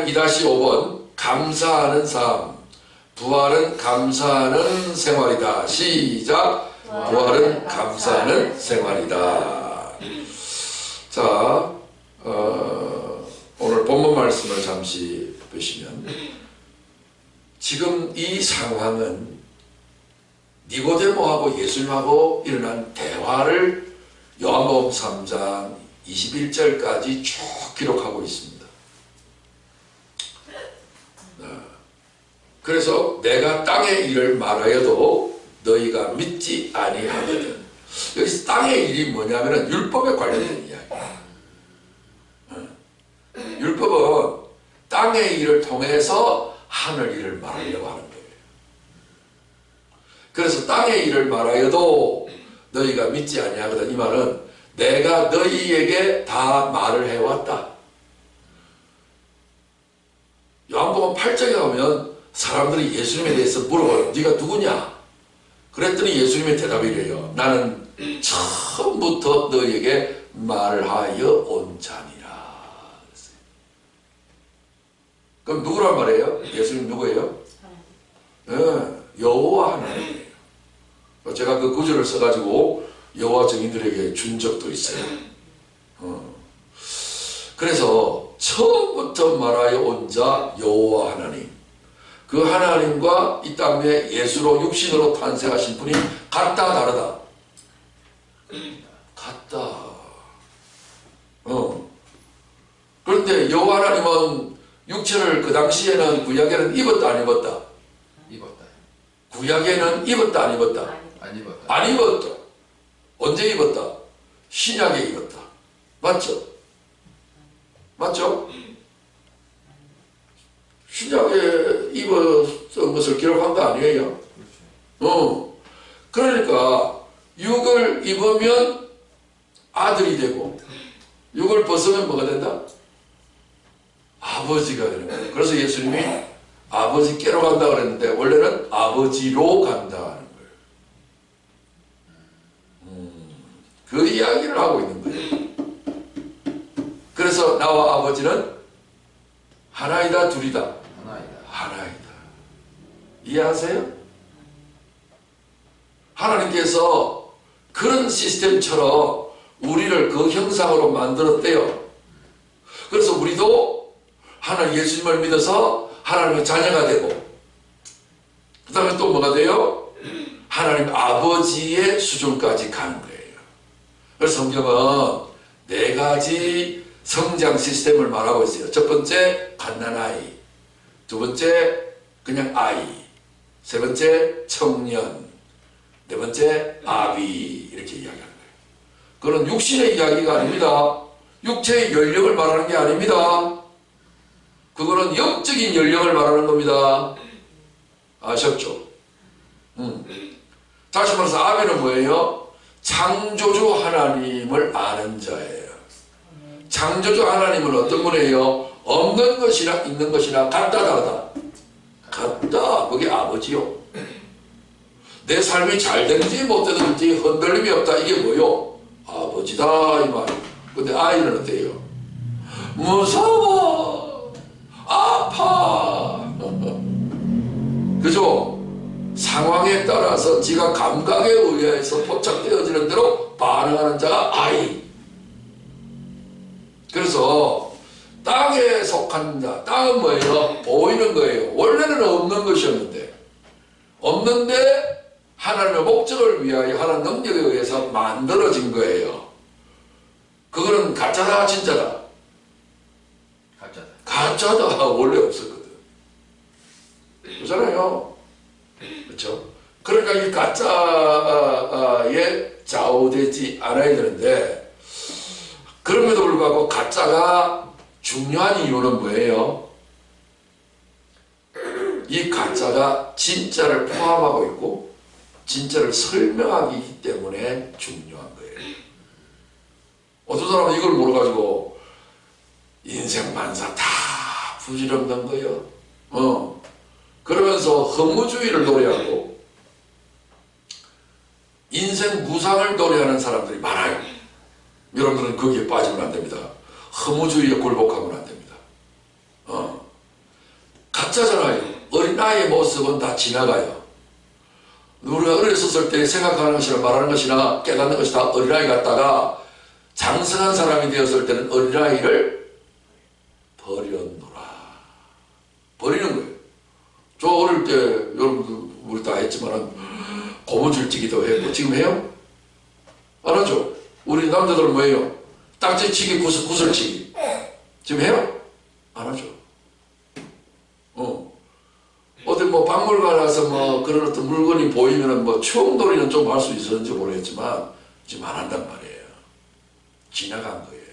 2-5번 감사하는 삶. 부활은 감사하는 생활이다. 시작. 부활은 감사하는 생활이다. 자, 오늘 본문 말씀을 잠시 보시면 지금 이 상황은 니고데모하고 예수님하고 일어난 대화를 요한복음 3장 21절까지 쭉 기록하고 있습니다. 그래서 내가 땅의 일을 말하여도 너희가 믿지 아니하거든. 여기서 땅의 일이 뭐냐면 율법에 관련된 이야기야. 율법은 땅의 일을 통해서 하늘 일을 말하려고 하는 거예요. 그래서 땅의 일을 말하여도 너희가 믿지 아니하거든. 이 말은 내가 너희에게 다 말을 해왔다. 요한복음 8장에 가면 사람들이 예수님에 대해서 물어봐요. 네가 누구냐? 그랬더니 예수님의 대답이 이래요. 나는 처음부터 너희에게 말하여 온 자니라. 그럼 누구란 말이에요? 예수님 누구예요? 여호와 하나님이에요. 제가 그 구절을 써가지고 여호와 증인들에게 준 적도 있어요. 그래서 처음부터 말하여 온 자 여호와 하나님. 그 하나님과 이 땅에 예수로 육신으로 탄생하신 분이 같다 다르다? 같다. 그런데 여호와 하나님은 육체를 그 당시에는 구약에는 입었다 안 입었다? 입었다. 구약에는 입었다 안 입었다? 안 입었다. 안 입었다. 언제 입었다? 신약에 입었다. 맞죠? 맞죠? 신약에 입었던 것을 기록한 거 아니에요? 그러니까 육을 입으면 아들이 되고 육을 벗으면 뭐가 된다? 아버지가 되는 거예요. 그래서 예수님이 아버지께로 간다 그랬는데 원래는 아버지로 간다 하는 거예요. 그 이야기를 하고 있는 거예요. 그래서 나와 아버지는 하나이다 둘이다? 하나이다. 이해하세요? 하나님께서 그런 시스템처럼 우리를 그 형상으로 만들었대요. 그래서 우리도 하나님 예수님을 믿어서 하나님의 자녀가 되고 그 다음에 또 뭐가 돼요? 하나님 아버지의 수준까지 가는 거예요. 그래서 성경은 4가지 성장 시스템을 말하고 있어요. 첫 번째 갓난아이, 두 번째 그냥 아이, 세 번째 청년, 네 번째 아비 이렇게 이야기하는 거예요. 그건 육신의 이야기가 아닙니다. 육체의 연령을 말하는 게 아닙니다. 그거는 영적인 연령을 말하는 겁니다. 아셨죠? 다시 말해서 아비는 뭐예요? 창조주 하나님을 아는 자예요. 창조주 하나님은 어떤 분이에요? 없는 것이나 있는 것이나 같다 다르다? 같다. 그게 아버지요. 내 삶이 잘 되는지 못 되는지 흔들림이 없다. 이게 뭐요? 아버지다 이 말이에요. 근데 아이는 어때요? 무서워, 아파. 그죠? 상황에 따라서 지가 감각에 의해서 포착되어지는 대로 반응하는 자가 아이. 그래서 땅에 속한 자, 땅은 뭐예요? 보이는 거예요. 원래는 없는 것이었는데, 없는데 하나님의 목적을 위하여 하나님 능력에 의해서 만들어진 거예요. 그거는 가짜다 진짜다? 가짜다. 가짜다. 원래 없었거든. 그렇잖아요. 그렇죠? 그러니까 이 가짜에 좌우되지 않아야 되는데, 그럼에도 불구하고 가짜가 중요한 이유는 뭐예요? 이 가짜가 진짜를 포함하고 있고 진짜를 설명하기 때문에 중요한 거예요. 어떤 사람은 이걸 몰라가지고 인생 만사 다 부질없는 거예요. 그러면서 허무주의를 노래하고 인생 무상을 노래하는 사람들이 많아요. 여러분들은 거기에 빠지면 안 됩니다. 허무주의에 굴복하면 안 됩니다. 가짜잖아요. 어린아이의 모습은 다 지나가요. 우리가 어렸을 때 생각하는 것이나 말하는 것이나 깨닫는 것이 다 어린아이 같다가 장성한 사람이 되었을 때는 어린아이를 버렸노라. 버리는 거예요. 저 어릴 때 여러분들 우리 다 했지만 고무줄치기도 했고 지금 해요? 안 하죠? 우리 남자들은 뭐예요? 딱지치기, 구슬치기 지금 해요? 안 하죠? 어디 뭐 박물관 가서 뭐 그런 어떤 물건이 보이면은 뭐 추억놀이는 좀 할 수 있었는지 모르겠지만 지금 안 한단 말이에요. 지나간 거예요.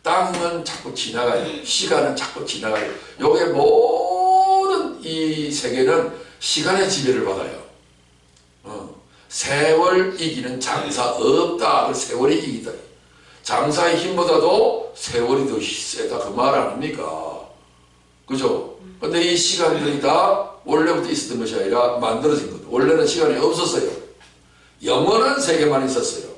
땅은 자꾸 지나가요. 시간은 자꾸 지나가요. 요게 모든 이 세계는 시간의 지배를 받아요. 세월 이기는 장사 없다. 그 세월이 이기다. 장사의 힘보다도 세월이 더 세다. 그 말 아닙니까? 그죠? 근데 이 시간들이 다 원래부터 있었던 것이 아니라 만들어진 것. 원래는 시간이 없었어요. 영원한 세계만 있었어요.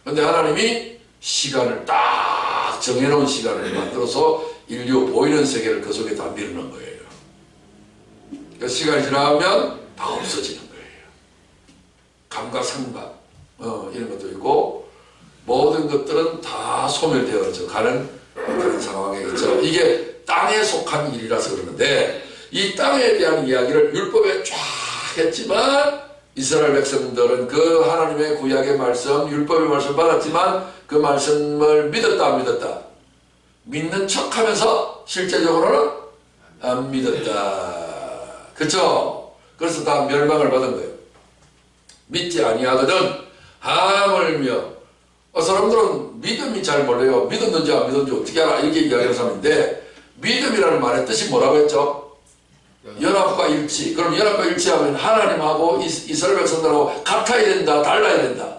근데 하나님이 시간을 딱 정해놓은 시간을 만들어서 인류 보이는 세계를 그 속에 다 밀어넣은 거예요. 그 시간이 지나면 다 없어지는 거예요. 감각, 상각 이런 것도 있고 모든 것들은 다 소멸되어 가는 그런 상황에 있죠. 이게 땅에 속한 일이라서 그러는데 이 땅에 대한 이야기를 율법에 쫙 했지만 이스라엘 백성들은 그 하나님의 구약의 말씀, 율법의 말씀 받았지만 그 말씀을 믿었다 안 믿었다? 믿는 척하면서 실제적으로는 안 믿었다. 그렇죠? 그래서 다 멸망을 받은 거예요. 믿지 아니하거든 하물며 사람들은 믿음이 잘 몰라요. 믿었는지 안 믿었는지 어떻게 알아? 이렇게 이야기하는 사람인데 믿음이라는 말의 뜻이 뭐라고 했죠? 연합과 일치. 그럼 연합과 일치하면 하나님하고 이스라엘 백성들하고 같아야 된다, 달라야 된다.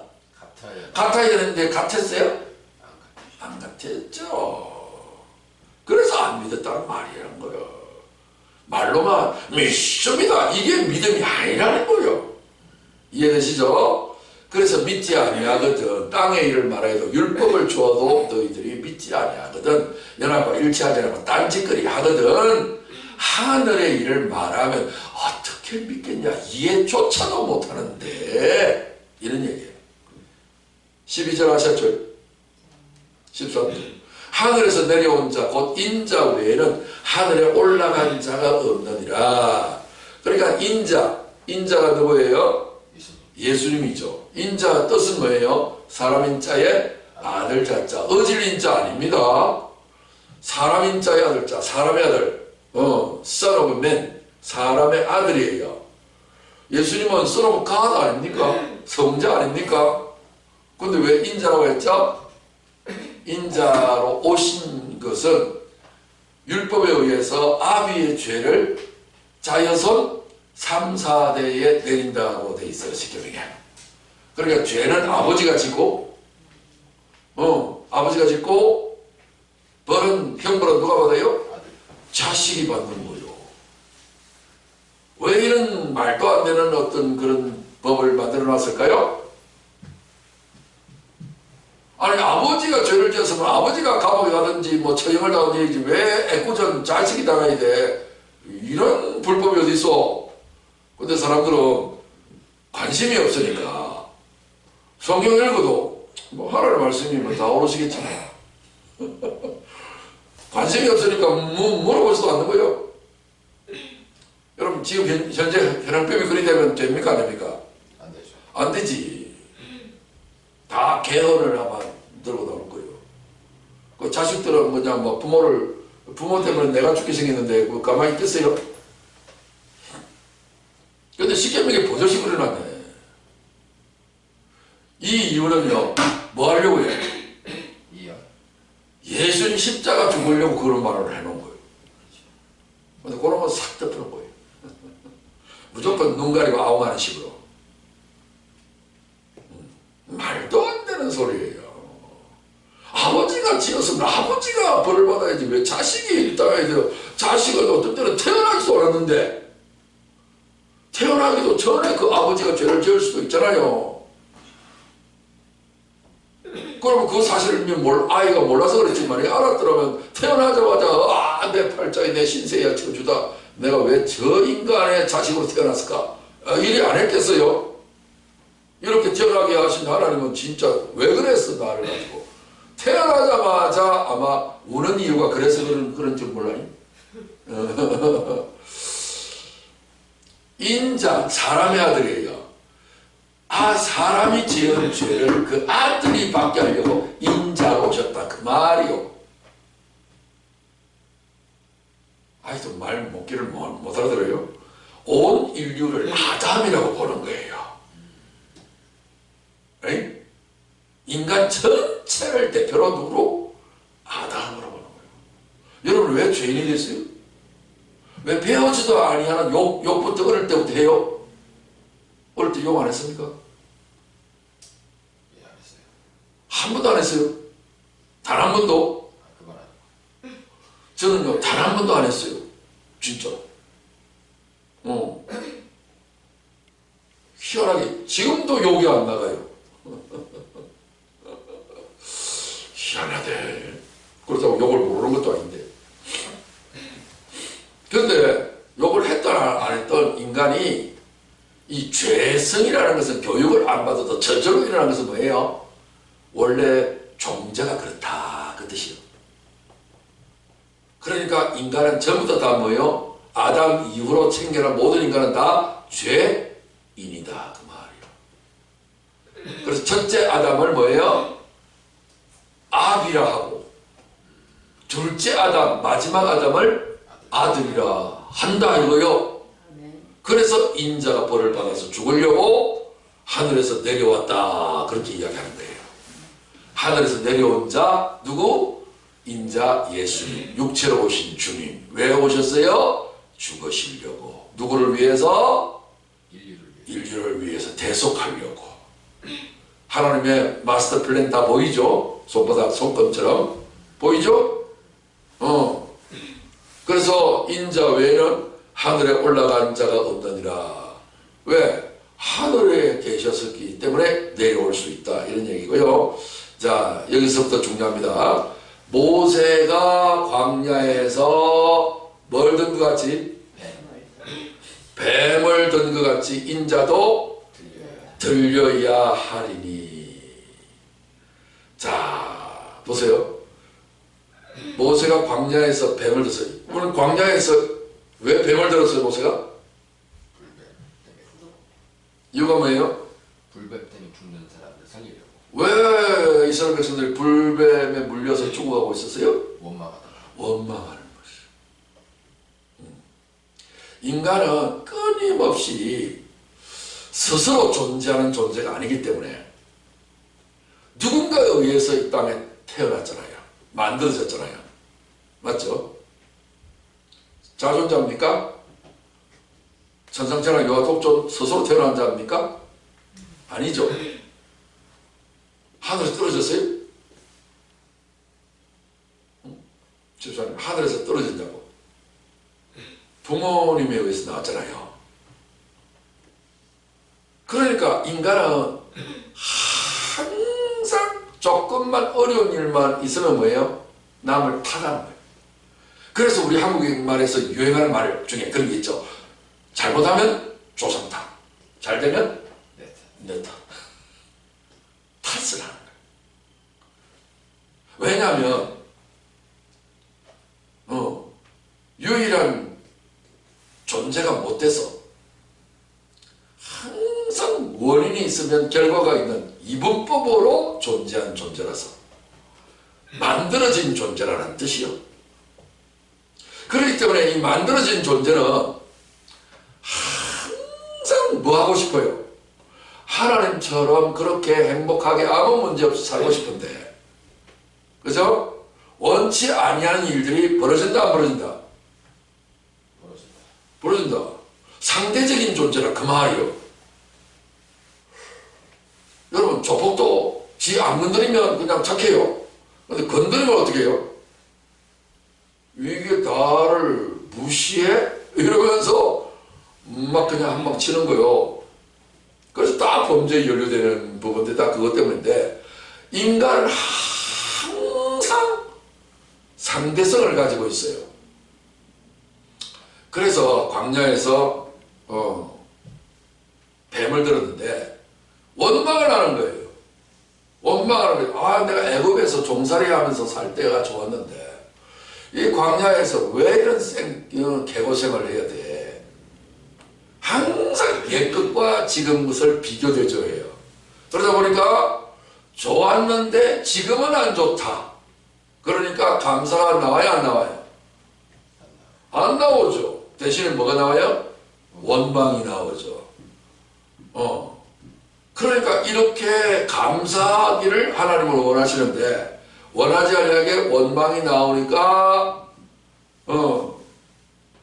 같아야 되는데 같았어요? 안 같았죠. 그래서 안 믿었다는 말이라는 거예요. 말로만 믿습니다. 이게 믿음이 아니라는 거예요. 이해되시죠? 그래서 믿지 아니하거든. 땅의 일을 말해도 율법을 주어도 너희들이 믿지 아니하거든. 연합과 일치하지 않으면 딴짓거리 하거든. 하늘의 일을 말하면 어떻게 믿겠냐. 이해조차도 못하는데 이런 얘기예요. 12절 하셨죠? 13절 하늘에서 내려온 자 곧 인자 외에는 하늘에 올라간 자가 없느니라. 그러니까 인자가 누구예요? 예수님이죠. 인자 뜻은 뭐예요? 사람 인자의 아들 자자. 어질 인자 아닙니다. 사람 인자의 아들 자. 사람의 아들. Son of man. 사람의 아들이에요. 예수님은 Son of God 아닙니까? 성자 아닙니까? 근데 왜 인자라고 했죠? 인자로 오신 것은 율법에 의해서 아비의 죄를 자여손 3, 4대에 내린다고 돼 있어요. 쉽게 얘기하면. 그러니까 죄는 아버지가 짓고 아버지가 짓고 벌은 형벌은 누가 받아요? 자식이 받는 거예요. 왜 이런 말도 안 되는 어떤 그런 법을 만들어 놨을까요? 아니 아버지가 죄를 지었으면 아버지가 감옥에 가든지 뭐 처형을 당하든지 왜 애꿎은 자식이 당해야 돼? 이런 불법이 어디 있어? 근데 사람들은 관심이 없으니까 성경 읽어도 뭐 하나님의 말씀이면 다 오르시겠지만 관심이 없으니까 물어보지도 않는 거예요. 여러분 지금 현재 현행법이 그리 되면 됩니까 안 됩니까? 안 되죠. 안 되지. 다 개헌을 아마 들고 나올 거예요. 그 자식들은 뭐냐 뭐 부모 때문에 내가 죽게 생겼는데 그 가만히 있겠어요? 근데 십계명에 버젓이 그려놨네. 이 이유는요, 뭐 하려고 해요? 예수님 십자가 죽으려고 그런 말을 해놓은 거예요. 근데 그런 건 싹 덮는 거예요. 무조건 눈 가리고 아웅하는 식으로. 말도 안 되는 소리예요. 아버지가 지었으면 아버지가 벌을 받아야지 왜 자식이 따라야 돼요? 자식은 어떤 때는 태어나지도 않았는데 태어나기도 전에 그 아버지가 죄를 지을 수도 있잖아요. 그러면 그 사실을 아이가 몰라서 그랬지만 알았더라면 태어나자마자 내 팔자에 내 신세야 쳐주다. 내가 왜 저 인간의 자식으로 태어났을까? 이리 안 했겠어요? 이렇게 태어나게 하신 하나님은 진짜 왜 그랬어 나를 가지고. 태어나자마자 아마 우는 이유가 그래서 그런 줄 몰라요. 인자 사람의 아들이에요. 사람이 지은 죄를 그 아들이 받게 하려고 인자가 오셨다 그 말이요. 아이도 말 못기를 못 알아들어요. 온 인류를 아담이라고 보는 거예요. 에이? 인간 전체를 대표로 누구로? 아담으로 보는 거예요. 여러분 왜 죄인이 됐어요? 왜 배우지도 아니하는 욕부터 어릴 때부터 해요? 어릴 때 욕 안 했습니까? 예, 안 했어요. 한 번도 안 했어요. 단 한 번도. 그건 아니고. 저는요 단 한 번도 안 했어요. 진짜. 희한하게 지금도 욕이 안 나가요. 희한하대. 그렇다고 욕을 모르는 것도 아닌데. 그런데 욕을 했던 안 했던 인간이 이 죄성이라는 것은 교육을 안 받아도 저절로 일어나는 것은 뭐예요? 원래 존재가 그렇다 그 뜻이요. 그러니까 인간은 전부 다 뭐예요? 아담 이후로 생겨난 모든 인간은 다 죄인이다 그 말이에요. 그래서 첫째 아담을 뭐예요? 아비라 하고 둘째 아담 마지막 아담을 아들이라 한다 이거요. 그래서 인자가 벌을 받아서 죽으려고 하늘에서 내려왔다 그렇게 이야기하는 거예요. 하늘에서 내려온 자 누구? 인자 예수님 육체로 오신 주님. 왜 오셨어요? 죽으시려고. 누구를 위해서? 인류를 위해서 대속하려고. 하나님의 마스터 플랜 다 보이죠? 손바닥 손금처럼 보이죠? 그래서 인자 외에는 하늘에 올라간 자가 없느니라. 왜? 하늘에 계셨었기 때문에 내려올 수 있다 이런 얘기고요. 자 여기서부터 중요합니다. 모세가 광야에서 뭘 든 것 같이? 뱀을 든 것 같이 인자도 들려야 하리니. 자 보세요. 모세가 광야에서 뱀을 들었어요. 오늘 광야에서 왜 뱀을 들었어요 모세가? 이유가 뭐예요? 불뱀 때문에 죽는 사람들 살리려고. 왜 이스라엘 백성들이 불뱀에 물려서 죽어가고 있었어요? 원망하는 것이요. 인간은 끊임없이 스스로 존재하는 존재가 아니기 때문에 누군가에 의해서 이 땅에 태어났잖아요. 만들어졌잖아요. 맞죠? 자존자입니까? 천상천하 여와 독존 스스로 태어난 자입니까? 아니죠. 하늘에서 떨어졌어요? 집사님 하늘에서 떨어진다고. 부모님에 의해서 나왔잖아요. 그러니까 인간은 항상 조금만 어려운 일만 있으면 뭐예요? 남을 탓하는 거예요. 그래서 우리 한국말에서 유행하는 말 중에 그런 게 있죠. 잘못하면 조상 탓, 잘 되면 내 탓. 탓을 하는 거예요. 왜냐하면 유일한 존재가 못돼서 항상 원인이 있으면 결과가 있는 이분법으로 존재한 존재라서 만들어진 존재라는 뜻이요. 그렇기 때문에 이 만들어진 존재는 항상 뭐 하고 싶어요? 하나님처럼 그렇게 행복하게 아무 문제 없이 살고 싶은데, 그죠? 원치 아니하는 일들이 벌어진다 안 벌어진다? 벌어진다. 상대적인 존재라 그 말이요. 여러분 조폭도 지 안 건드리면 그냥 착해요. 근데 건드리면 어떻게 해요? 이게 나를 무시해? 이러면서 막 그냥 한 방 치는 거요. 그래서 딱 범죄에 연루되는 부분들이 다 그것 때문인데, 인간은 항상 상대성을 가지고 있어요. 그래서 광야에서 뱀을 들었는데 원망을 하는 거예요. 원망을 하는 거예요. 아, 내가 애굽에서 종살이 하면서 살 때가 좋았는데 이 광야에서 왜 이런 개고생을 해야 돼? 항상 옛 것과 지금 것을 비교대조해요. 그러다 보니까 좋았는데 지금은 안 좋다. 그러니까 감사가 나와요, 안 나와요? 안 나오죠. 대신에 뭐가 나와요? 원망이 나오죠. 그러니까 이렇게 감사하기를 하나님을 원하시는데 원하지 않게 원망이 나오니까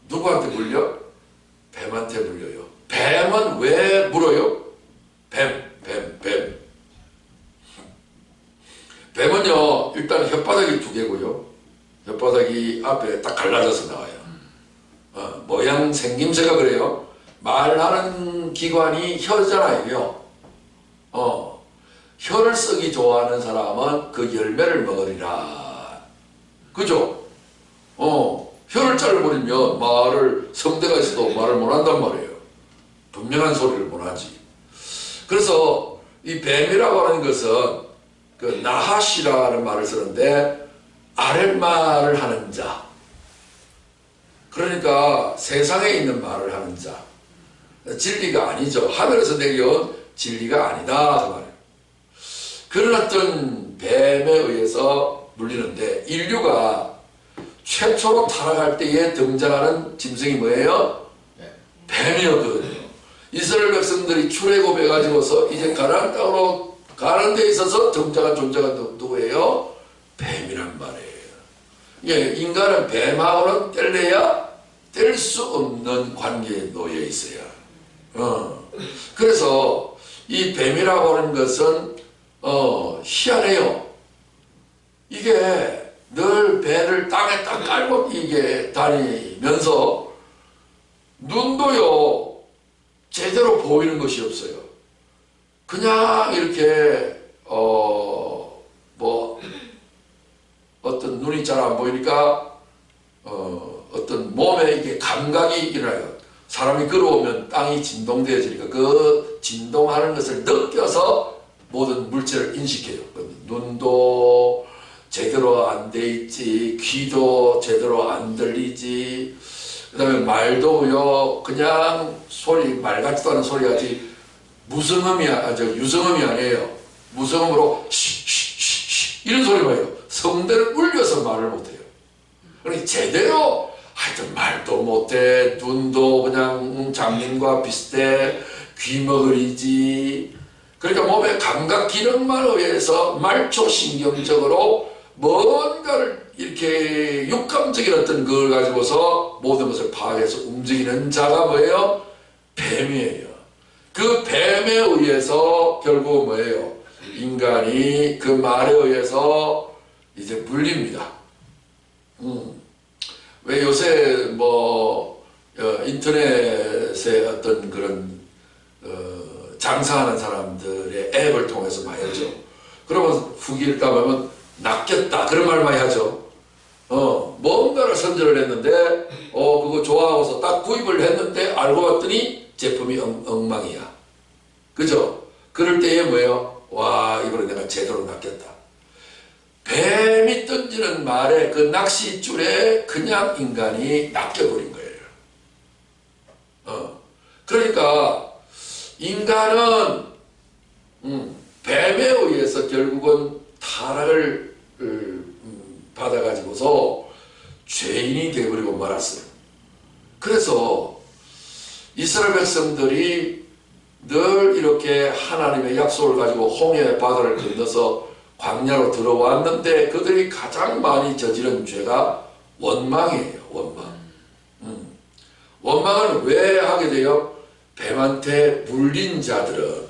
누구한테 물려? 뱀한테 물려요. 뱀은 왜 물어요? 뱀은요 일단 혓바닥이 두 개고요. 혓바닥이 앞에 딱 갈라져서 나와요. 모양 생김새가 그래요. 말하는 기관이 혀잖아요. 혀를 쓰기 좋아하는 사람은 그 열매를 먹으리라. 그죠? 혀를 잘라버리면 성대가 있어도 말을 못한단 말이에요. 분명한 소리를 못하지. 그래서 이 뱀이라고 하는 것은 그 나하시라는 말을 쓰는데 아랫말을 하는 자. 그러니까 세상에 있는 말을 하는 자. 진리가 아니죠. 하늘에서 내려온 진리가 아니다. 그 말이에요. 그런 어떤 뱀에 의해서 물리는데 인류가 최초로 타락할 때에 등장하는 짐승이 뭐예요? 뱀이었거든요. 이스라엘 백성들이 출애굽해가지고서 이제 가나안 땅으로 가는 데 있어서 등장한 존재가 누구예요? 뱀이란 말이에요. 예, 인간은 뱀하고는 뗄래야 뗄 수 없는 관계에 놓여 있어요. 그래서 이 뱀이라고 하는 것은 희한해요. 이게 늘 배를 땅에 딱 깔고 이게 다니면서 눈도요 제대로 보이는 것이 없어요. 그냥 이렇게 어떤 눈이 잘 안 보이니까 어떤 몸에 이게 감각이 일어나요. 사람이 걸어오면 땅이 진동되어지니까 그 진동하는 것을 느껴서 모든 물질을 인식해요. 눈도 제대로 안 돼 있지, 귀도 제대로 안 들리지, 그 다음에 말도요, 그냥 말 같지도 않은 소리 같이 유성음이 아니에요. 무성음으로 쉬쉬쉬 이런 소리만 해요. 성대를 울려서 말을 못해요. 그러니까 제대로 하여튼 말도 못해, 눈도 그냥 장님과 비슷해, 귀머거리지. 그러니까 몸의 감각 기능만 의해서 말초신경적으로 뭔가를 이렇게 육감적인 어떤 걸 가지고서 모든 것을 파악해서 움직이는 자가 뭐예요? 뱀이에요. 그 뱀에 의해서 결국 뭐예요? 인간이 그 말에 의해서 이제 물립니다. 왜 요새 인터넷에 어떤 그런 장사하는 사람들의 앱을 통해서 많이 하죠. 그러면 후기를 따보면 낚였다 그런 말 많이 하죠. 뭔가를 선전을 했는데 그거 좋아하고서 딱 구입을 했는데 알고 봤더니 제품이 엉망이야. 그죠? 그럴 때에 뭐예요? 와, 이거를 내가 제대로 낚였다. 뱀이 던지는 말에 그 낚싯줄에 그냥 인간이 낚여버린 거예요. 그러니까 인간은 뱀에 의해서 결국은 타락을 받아가지고서 죄인이 되어버리고 말았어요. 그래서 이스라엘 백성들이 늘 이렇게 하나님의 약속을 가지고 홍해 바다를 건너서 광야로 들어왔는데 그들이 가장 많이 저지른 죄가 원망이에요. 원망. 원망을 왜 하게 돼요? 뱀한테 물린 자들은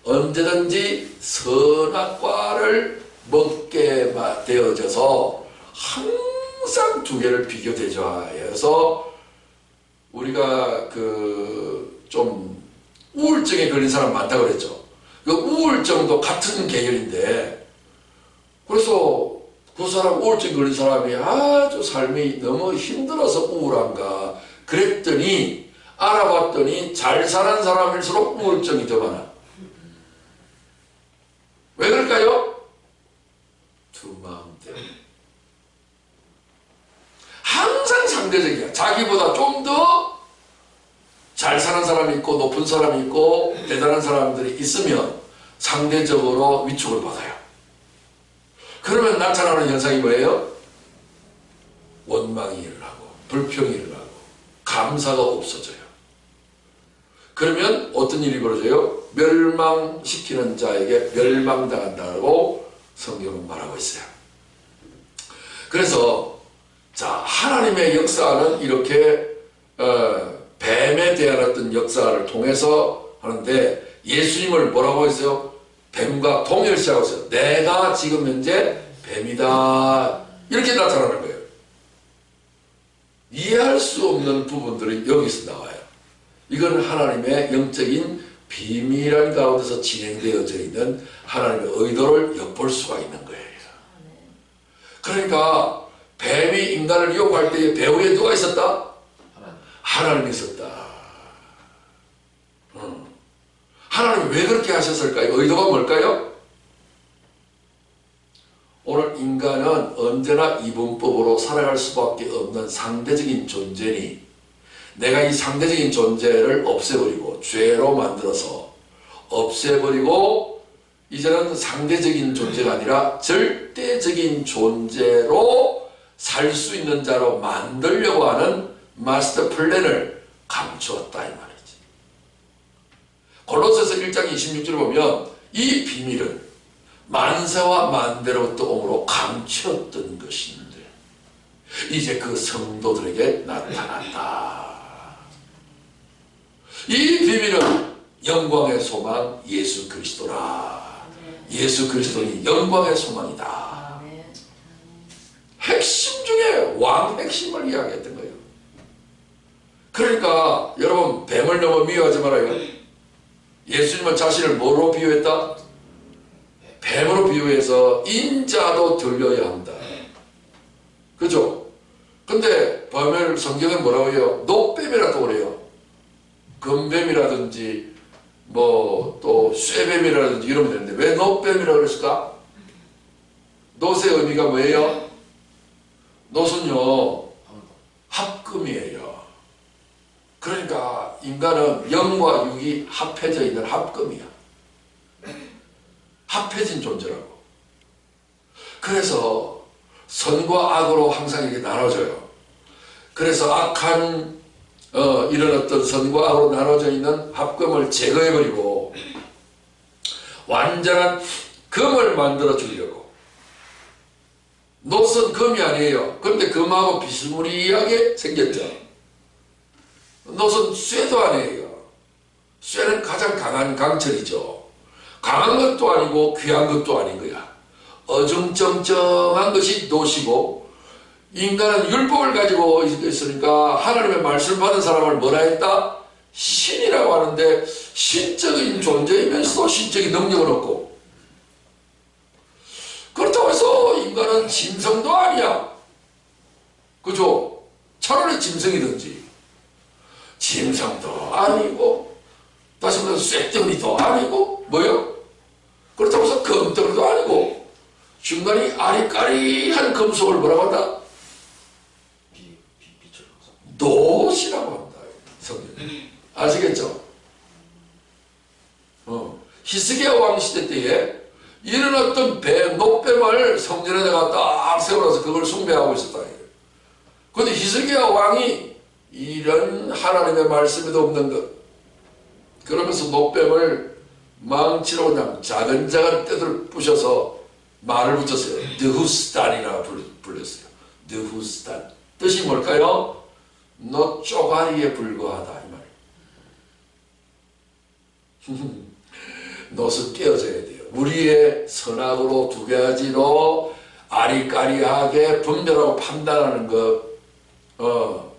언제든지 선악과를 먹게 되어져서 항상 두 개를 비교 대조하여서 우리가 좀 우울증에 걸린 사람 많다고 그랬죠. 그 우울증도 같은 계열인데 그래서 그 사람 우울증 걸린 사람이 아주 삶이 너무 힘들어서 우울한가 그랬더니 알아봤더니 잘 사는 사람일수록 우울증이 더 많아. 왜 그럴까요? 두 마음 때문에. 항상 상대적이야. 자기보다 좀 더 잘 사는 사람이 있고 높은 사람이 있고 대단한 사람들이 있으면 상대적으로 위축을 받아요. 그러면 나타나는 현상이 뭐예요? 원망이 일어나고 불평이 일어나고 감사가 없어져요. 그러면 어떤 일이 벌어져요? 멸망시키는 자에게 멸망당한다고 성경은 말하고 있어요. 그래서 자, 하나님의 역사는 이렇게 뱀에 대한 어떤 역사를 통해서 하는데 예수님을 뭐라고 했어요? 뱀과 동일시하고 있어요. 내가 지금 현재 뱀이다. 이렇게 나타나는 거예요. 이해할 수 없는 부분들이 여기서 나와요. 이건 하나님의 영적인 비밀한 가운데서 진행되어져 있는 하나님의 의도를 엿볼 수가 있는 거예요. 그러니까 뱀이 인간을 유혹할 때에 배후에 누가 있었다? 하나님이 있었다. 하나님이 왜 그렇게 하셨을까요? 의도가 뭘까요? 오늘 인간은 언제나 이분법으로 살아갈 수밖에 없는 상대적인 존재니 내가 이 상대적인 존재를 없애버리고 죄로 만들어서 없애버리고 이제는 상대적인 존재가 아니라 절대적인 존재로 살 수 있는 자로 만들려고 하는 마스터 플랜을 감추었다 이 말이지. 골로새서 1장 26절을 보면 이 비밀은 만세와 만대로부터 오므로 감추었던 것인데 이제 그 성도들에게 나타났다. 이 비밀은 영광의 소망 예수 그리스도라. 예수 그리스도는 영광의 소망이다. 핵심 중에 왕 핵심을 이야기했던 거예요. 그러니까 여러분 뱀을 너무 미워하지 말아요. 예수님은 자신을 뭐로 비유했다? 뱀으로 비유해서 인자도 들려야 한다. 그죠? 근데 뱀을 성경은 뭐라고 해요? 노뱀이라고 그래요. 금뱀이라든지 뭐 또 쇠뱀이라든지 이러면 되는데 왜 노뱀이라고 그랬을까? 노의 의미가 뭐예요? 노는요 합금이에요. 그러니까 인간은 영과 육이 합해져 있는 합금이야. 합해진 존재라고. 그래서 선과 악으로 항상 이렇게 나눠져요. 그래서 악한 이런 어떤 선과 악으로 나눠져 있는 합금을 제거해버리고 완전한 금을 만들어 주려고. 노은 금이 아니에요. 그런데 금하고 비스무리하게 생겼죠. 노은 쇠도 아니에요. 쇠는 가장 강한 강철이죠. 강한 것도 아니고 귀한 것도 아닌 거야. 어정쩡쩡한 것이 노시고 인간은 율법을 가지고 있으니까 하나님의 말씀을 받은 사람을 뭐라 했다? 신이라고 하는데 신적인 존재이면서도 신적인 능력은 없고 그렇다고 해서 인간은 짐승도 아니야. 그죠? 차라리 짐승이든지 짐승도 아니고 다시 말해서 쇠덩이도 아니고 뭐요? 그렇다고 해서 금덩이도 아니고 중간이 아리까리한 금속을 뭐라고 한다? 노시라고 한다. 성경. 아시겠죠? 히스기야 왕 시대 때에 이런 어떤 노뱀을 성전에다가 딱 세워놔서 그걸 숭배하고 있었다. 그런데 히스기야 왕이 이런 하나님의 말씀에도 없는 것 그러면서 노뱀을 망치로 그냥 작은 떼들 부셔서 말을 붙였어요. 느후스탄이라고 불렀어요. 느후스탄. 뜻이 뭘까요? 너 쪼가리에 불과하다 이 말이에요. 너는 깨어져야 돼요. 우리의 선악으로 두 가지로 아리까리하게 분별하고 판단하는 것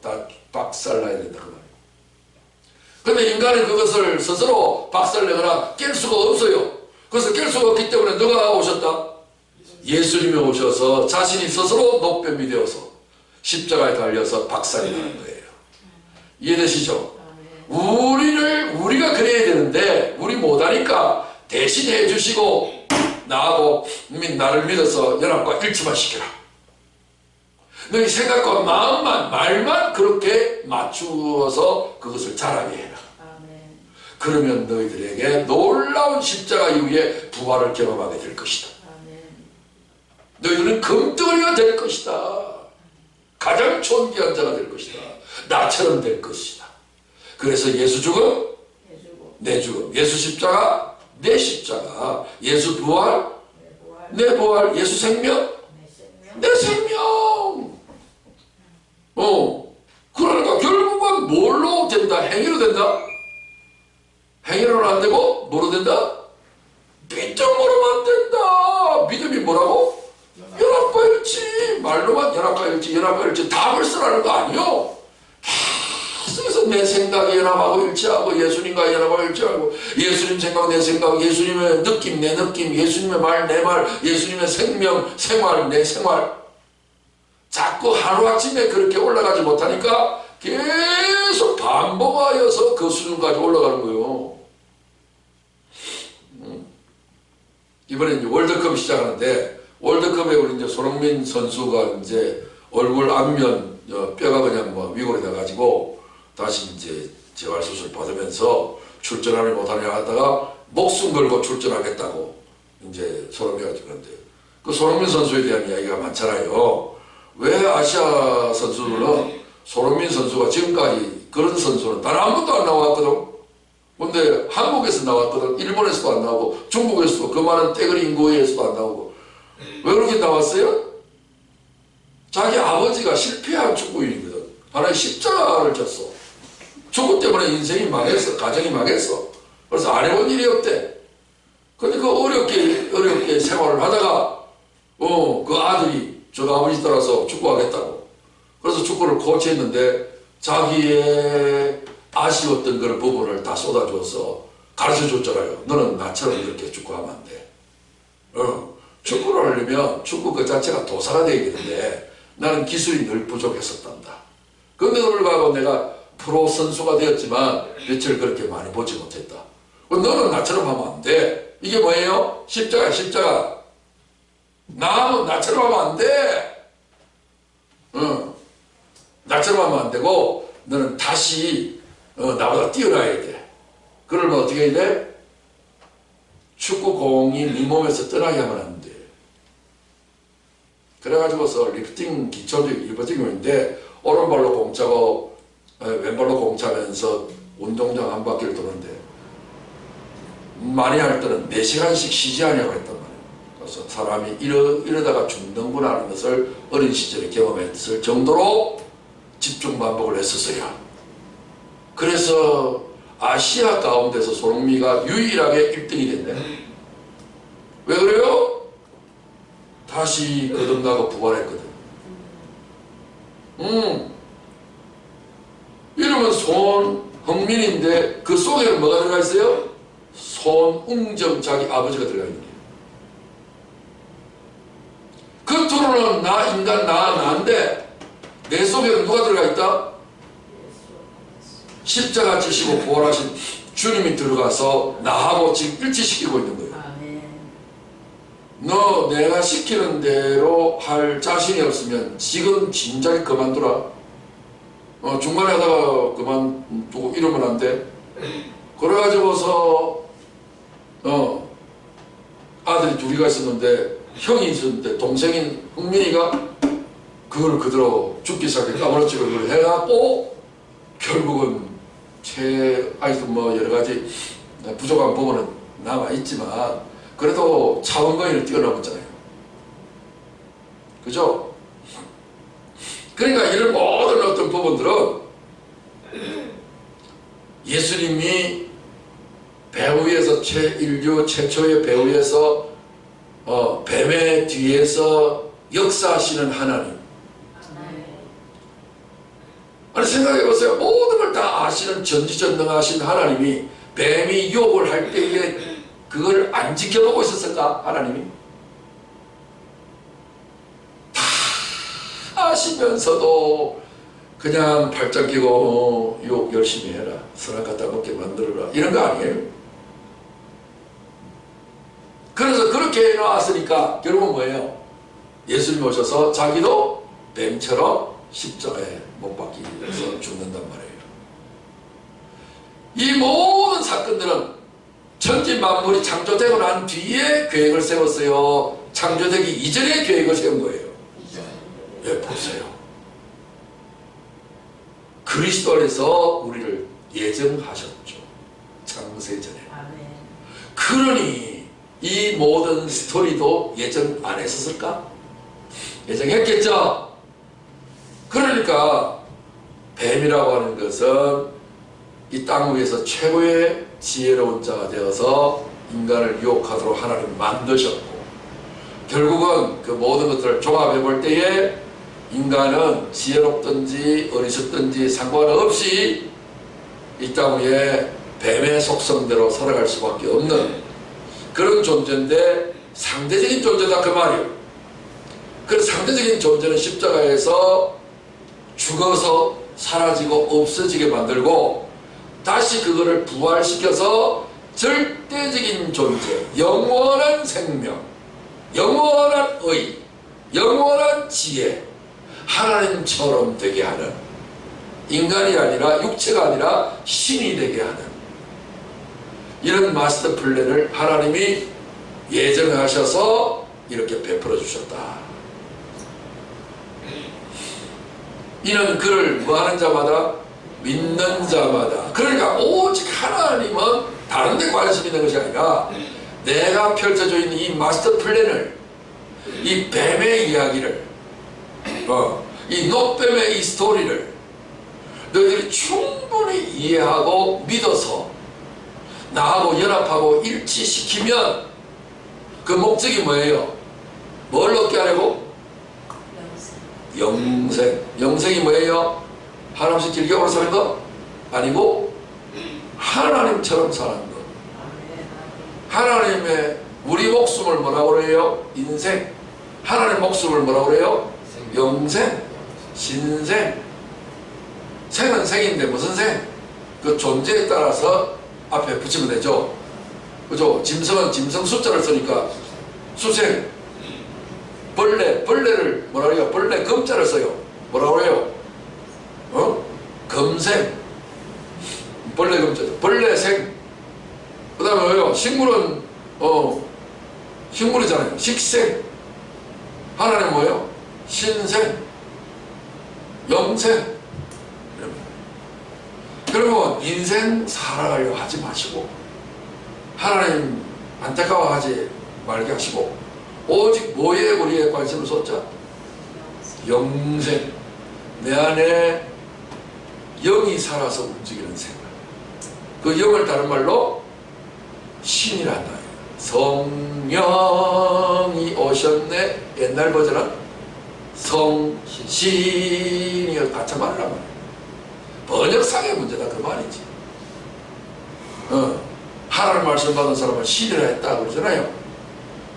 다 박살나야 된다 그 말이에요. 그런데 인간은 그것을 스스로 박살내거나 깰 수가 없어요. 그래서 깰 수가 없기 때문에 누가 오셨다? 예수님이 오셔서 자신이 스스로 노뱀이 되어서 십자가에 달려서 박살이 나는 거예요. 이해되시죠? 우리가 그래야 되는데 우리 못하니까 대신 해주시고 나하고 나를 믿어서 연합과 일치만 시켜라. 너희 생각과 마음만 말만 그렇게 맞추어서 그것을 잘하게 해라. 그러면 너희들에게 놀라운 십자가 이후에 부활을 경험하게 될 것이다. 너희들은 금덩어리가 될 것이다. 가장 존귀한 자가 될 것이다. 나처럼 될 것이다. 그래서 예수 죽음, 내 죽음. 예수 십자가, 내 십자가. 예수 부활, 내 부활. 예수 생명, 내 생명. 그러니까 결국은 뭘로 된다? 행위로 된다? 행위로는 안 되고 뭐로 된다? 믿음으로만 된다. 믿음이 뭐라고? 연합과 일치. 말로만 연합과 일치, 연합과 일치. 답을 쓰라는 거 아니요. 계속해서 내 생각이 연합하고 일치하고 예수님과 연합하고 일치하고 예수님 생각, 내 생각, 예수님의 느낌, 내 느낌, 예수님의 말, 내 말, 예수님의 생명, 생활, 내 생활. 자꾸 하루아침에 그렇게 올라가지 못하니까 계속 반복하여서 그 수준까지 올라가는 거예요. 이번에 이제 월드컵 시작하는데 월드컵에 우리 이제 손흥민 선수가 이제 얼굴 앞면 뼈가 그냥 뭐 위골이 나가지고 다시 이제 재활 수술 받으면서 출전하지 못하냐 하다가 목숨 걸고 출전하겠다고 이제 손흥민이 그런데 그 손흥민 선수에 대한 이야기가 많잖아요. 왜 아시아 선수들은 손흥민 선수가 지금까지 그런 선수는 단 한 번도 안 나왔거든. 근데 한국에서 나왔거든. 일본에서도 안 나오고 중국에서도 그 많은 떼거리 인구에서도 안 나오고. 왜 그렇게 나왔어요? 자기 아버지가 실패한 축구인이거든. 하나의 십자가를 졌어. 축구 때문에 인생이 망했어. 가정이 망했어. 그래서 안 해본 일이 없대. 근데 그 어렵게 생활을 하다가 그 아들이 저 아버지 따라서 축구하겠다고. 그래서 축구를 코치했는데 자기의 아쉬웠던 그런 부분을 다 쏟아줘서 가르쳐줬잖아요. 너는 나처럼 이렇게 축구하면 안 돼. 축구를 하려면 축구 그 자체가 도사가 되겠는데 나는 기술이 늘 부족했었단다. 그런데도 불구하고 내가 프로 선수가 되었지만 며칠 그렇게 많이 보지 못했다. 너는 나처럼 하면 안 돼. 이게 뭐예요? 십자가, 십자가. 나는 나처럼 하면 안 돼. 나처럼 하면 안 되고 너는 다시 나보다 뛰어나야 돼. 그러면 어떻게 해야 돼? 축구공이 네 몸에서 떠나게 하면 안 돼. 그래가지고서 리프팅 기초적인 일반적인데 오른발로 공 차고 왼발로 공 차면서 운동장 한 바퀴를 도는데 많이 할 때는 4시간씩 쉬지 않냐고 했단 말이에요. 그래서 사람이 이러다가 죽는구나 하는 것을 어린 시절에 경험했을 정도로 집중 반복을 했었어요. 그래서 아시아 가운데서 손흥민가 유일하게 1등이 됐네. 왜 그래요? 다시 거듭나고 부활했거든. 이름은 손흥민인데 그 속에는 뭐가 들어가 있어요? 손웅정 자기 아버지가 들어가 있는 거예요. 그 토론은 나 인간 나인데 내 속에는 누가 들어가 있다? 십자가 지시고 부활하신 주님이 들어가서 나하고 지금 일치시키고 있는 거예요. 너 내가 시키는 대로 할 자신이 없으면 지금 진작에 그만두라. 중간에 하다가 그만두고 이러면 안 돼. 그래가지고서 아들이 둘이가 있었는데 형이 있었는데 동생인 흥민이가 그걸 그대로 죽기 시작해 까무러치고 그걸 해갖고 결국은 아직도 뭐 여러 가지 부족한 부분은 남아있지만 그래도 차원거리를 뛰어넘었잖아요. 그죠? 그러니까 이런 모든 어떤 부분들은 예수님이 배 위에서 인류 최초의 배 위에서 뱀의 뒤에서 역사하시는 하나님. 아니 생각해보세요. 모든 걸 다 아시는 전지전능하신 하나님이 뱀이 유혹을 할 때에 그걸 안 지켜보고 있었을까? 하나님이? 하시면서도 그냥 발작 끼고 욕 열심히 해라, 선악 갖다 먹게 만들어라, 이런 거 아니에요? 그래서 그렇게 해놨으니까 결국은 뭐예요? 예수님 오셔서 자기도 뱀처럼 십자가에 못 박기 위해서 죽는단 말이에요. 이 모든 사건들은 천지 만물이 창조되고 난 뒤에 계획을 세웠어요? 창조되기 이전에 계획을 세운 거예요? 예, 보세요. 그리스도 안에서 우리를 예정하셨죠. 창세전에. 그러니 이 모든 스토리도 예정 안 했었을까? 예정했겠죠. 그러니까 뱀이라고 하는 것은 이 땅 위에서 최고의 지혜로운 자가 되어서 인간을 유혹하도록 하나님 만드셨고, 결국은 그 모든 것들을 종합해 볼 때에 인간은 지혜롭든지 어리석든지 상관없이 이 땅 위에 뱀의 속성대로 살아갈 수밖에 없는 그런 존재인데, 상대적인 존재다 그 말이에요. 그 상대적인 존재는 십자가에서 죽어서 사라지고 없어지게 만들고, 다시 그거를 부활시켜서 절대적인 존재, 영원한 생명, 영원한 의, 영원한 지혜, 하나님처럼 되게 하는, 인간이 아니라 육체가 아니라 신이 되게 하는 이런 마스터 플랜을 하나님이 예정하셔서 이렇게 베풀어 주셨다. 이는 그를 뭐하는 자마다, 믿는 자마다. 그러니까 오직 하나님은 다른 데 관심 있는 것이 아니라 내가 펼쳐져 있는 이 마스터 플랜을, 이 뱀의 이야기를, 이 노뱀의 이 스토리를 너희들이 충분히 이해하고 믿어서 나하고 연합하고 일치시키면 그 목적이 뭐예요? 뭘 얻게 하려고? 영생. 영생이 뭐예요? 하나님씩 길게 오래 사는 거? 아니고 하나님처럼 사는 거. 하나님의 우리 목숨을 뭐라고 그래요? 인생. 하나님 목숨을 뭐라고 그래요? 영생. 신생. 생은 생인데 무슨 생? 그 존재에 따라서 앞에 붙이면 되죠. 그죠? 짐승은 짐승 숫자를 쓰니까 수생. 벌레를 뭐라 그래요? 벌레 금자를 써요. 뭐라 그래요? 금생. 벌레 금자죠. 벌레생. 그 다음에 왜요? 식물은 식물이잖아요. 식생. 하나님 뭐예요? 신생. 영생. 그러면 인생 살아가려 하지 마시고, 하나님 안타까워하지 말게 하시고, 오직 뭐에 우리의 관심을 쏟자? 영생. 내 안에 영이 살아서 움직이는 생각. 그 영을 다른 말로 신이란다. 성령이 오셨네. 옛날 버전은 성신이 같이 말하란 말이야. 번역상의 문제다 그 말이지. 하나님 말씀 받은 사람은 신이라 했다 그러잖아요.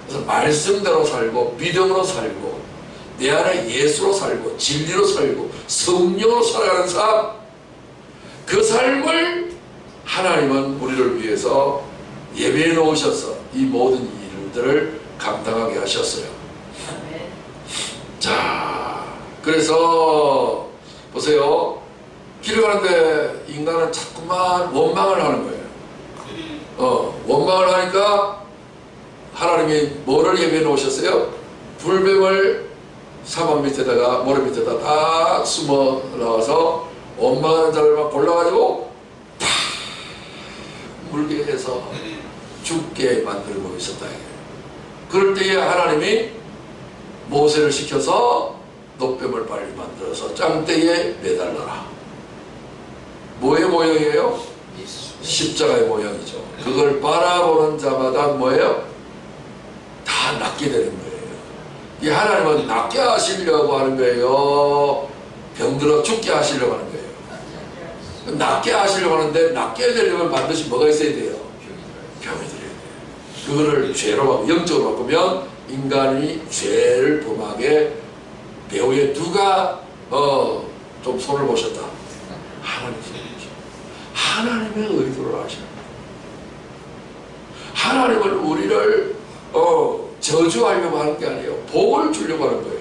그래서 말씀대로 살고 믿음으로 살고 내 안에 예수로 살고 진리로 살고 성령으로 살아가는 삶, 그 삶을 하나님은 우리를 위해서 예배해 놓으셔서 이 모든 일들을 감당하게 하셨어요. 자, 그래서 보세요. 길을 가는데 인간은 자꾸만 원망을 하는 거예요. 원망을 하니까 하나님이 뭐를 예배해 놓으셨어요? 불뱀을 사막 밑에다가 모래 밑에다 딱 숨어 나와서 원망하는 자들만 골라가지고 팍 물게 해서 죽게 만들고 있었다. 그럴 때에 하나님이 모세를 시켜서 노뱀을 빨리 만들어서 짱대에 매달라라. 뭐의 모형이에요? 십자가의 모형이죠. 그걸 바라보는 자마다 뭐예요? 다 낫게 되는 거예요. 이 하나님은 낫게 하시려고 하는 거예요? 병들어 죽게 하시려고 하는 거예요? 낫게 하시려고 하는데 낫게 되려면 반드시 뭐가 있어야 돼요? 병이 들어야 돼요. 그거를 죄로 영적으로 바꾸면 인간이 죄를 범하게 배우에 누가 좀 손을 보셨다? 하나님 손을 보셨다. 하나님의 의도를 아셔요. 하나님은 우리를 저주하려고 하는 게 아니에요. 복을 주려고 하는 거예요.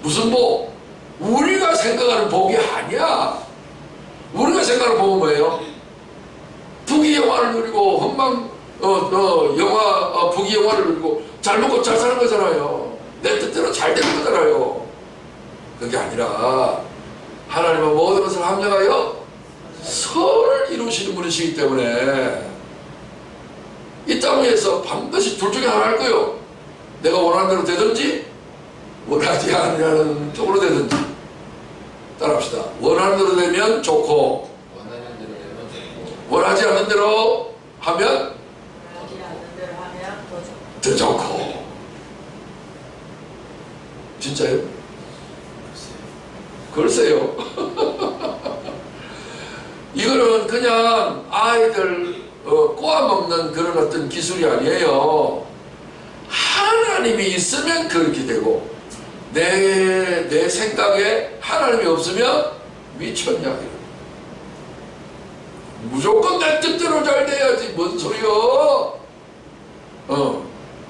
무슨 복? 우리가 생각하는 복이 아니야. 우리가 생각하는 복은 뭐예요? 부귀영화를 누리고 부귀영화를 누리고 잘 먹고 잘 사는 거잖아요. 내 뜻대로 잘 되는 거잖아요. 그게 아니라 하나님은 모든 것을 합력하여 선을 이루시는 분이시기 때문에 이 땅 위에서 반드시 둘 중에 하나 할 거예요. 내가 원하는 대로 되든지 원하지 않는 쪽으로 되든지. 따라합시다. 원하는 대로 되면 좋고 원하는 대로 되면 좋고 원하지 않는 대로 하면 원하지 않는 대로 하면 더 좋고. 진짜요? 글쎄요. 이거는 그냥 아이들 꼬아먹는 그런 어떤 기술이 아니에요. 하나님이 있으면 그렇게 되고 내 생각에 하나님이 없으면 미쳤냐. 무조건 내 뜻대로 잘 돼야지 뭔 소리요.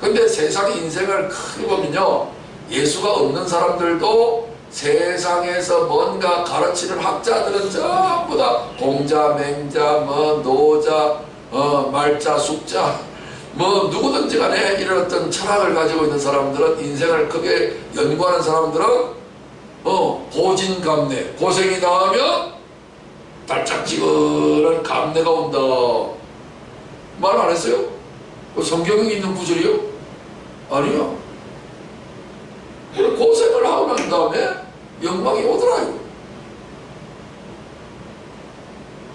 근데 세상의 인생을 크게 보면요, 예수가 없는 사람들도 세상에서 뭔가 가르치는 학자들은 전부 다 공자, 맹자, 노자, 말자, 숙자, 누구든지 간에 이런 어떤 철학을 가지고 있는 사람들은, 인생을 크게 연구하는 사람들은 고진감래, 고생이 나오면 달짝지근한 감래가 온다. 말 안 했어요? 성경에 있는 구절이요? 아니요. 고생을 하고 난 다음에 영광이 오더라. 이거.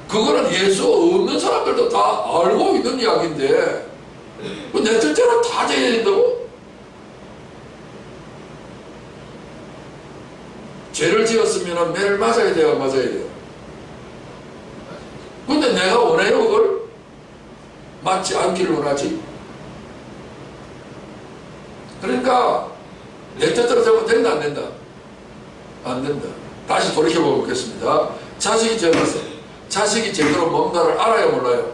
그거는 예수 없는 사람들도 다 알고 있는 이야기인데 내 뜻대로 다 돼야 된다고? 죄를 지었으면 매를 맞아야 돼요, 맞아야 돼요? 근데 내가 원해요, 그걸? 맞지 않기를 원하지. 그러니까 내 뜻대로 되면 된다, 안 된다? 안 된다. 다시 돌이켜보겠습니다. 자식이 태어났어. 자식이 제대로 뭔가를 알아요, 몰라요?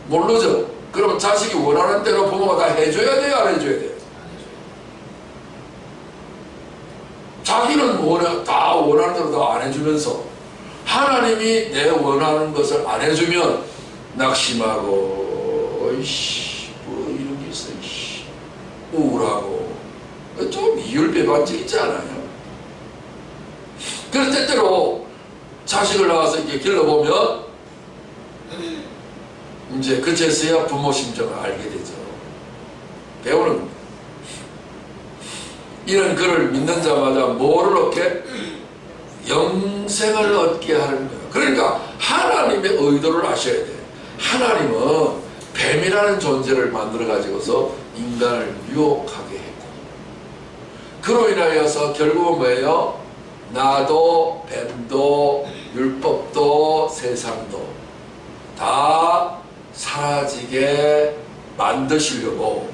모르죠? 그러면 자식이 원하는 대로 부모가 다 해줘야 돼요, 안 해줘야 돼요? 자기는 다 원하는 대로 다 안 해주면서 하나님이 내 원하는 것을 안 해주면 낙심하고, 어이씨, 뭐 이런 게 있어, 이씨, 우울하고, 좀 이율배반적 있지 않아요? 그럴 때때로 자식을 낳아서 이렇게 길러보면 이제 그제서야 부모 심정을 알게 되죠. 배우는 겁니다. 이런 글을 믿는 자마다 뭐를 얻게? 영생을 얻게 하는 거예요. 그러니까 하나님의 의도를 아셔야 돼요. 하나님은 뱀이라는 존재를 만들어 가지고서 인간을 유혹하게 했고, 그로 인하여서 결국은 뭐예요? 나도 뱀도 율법도 세상도 다 사라지게 만드시려고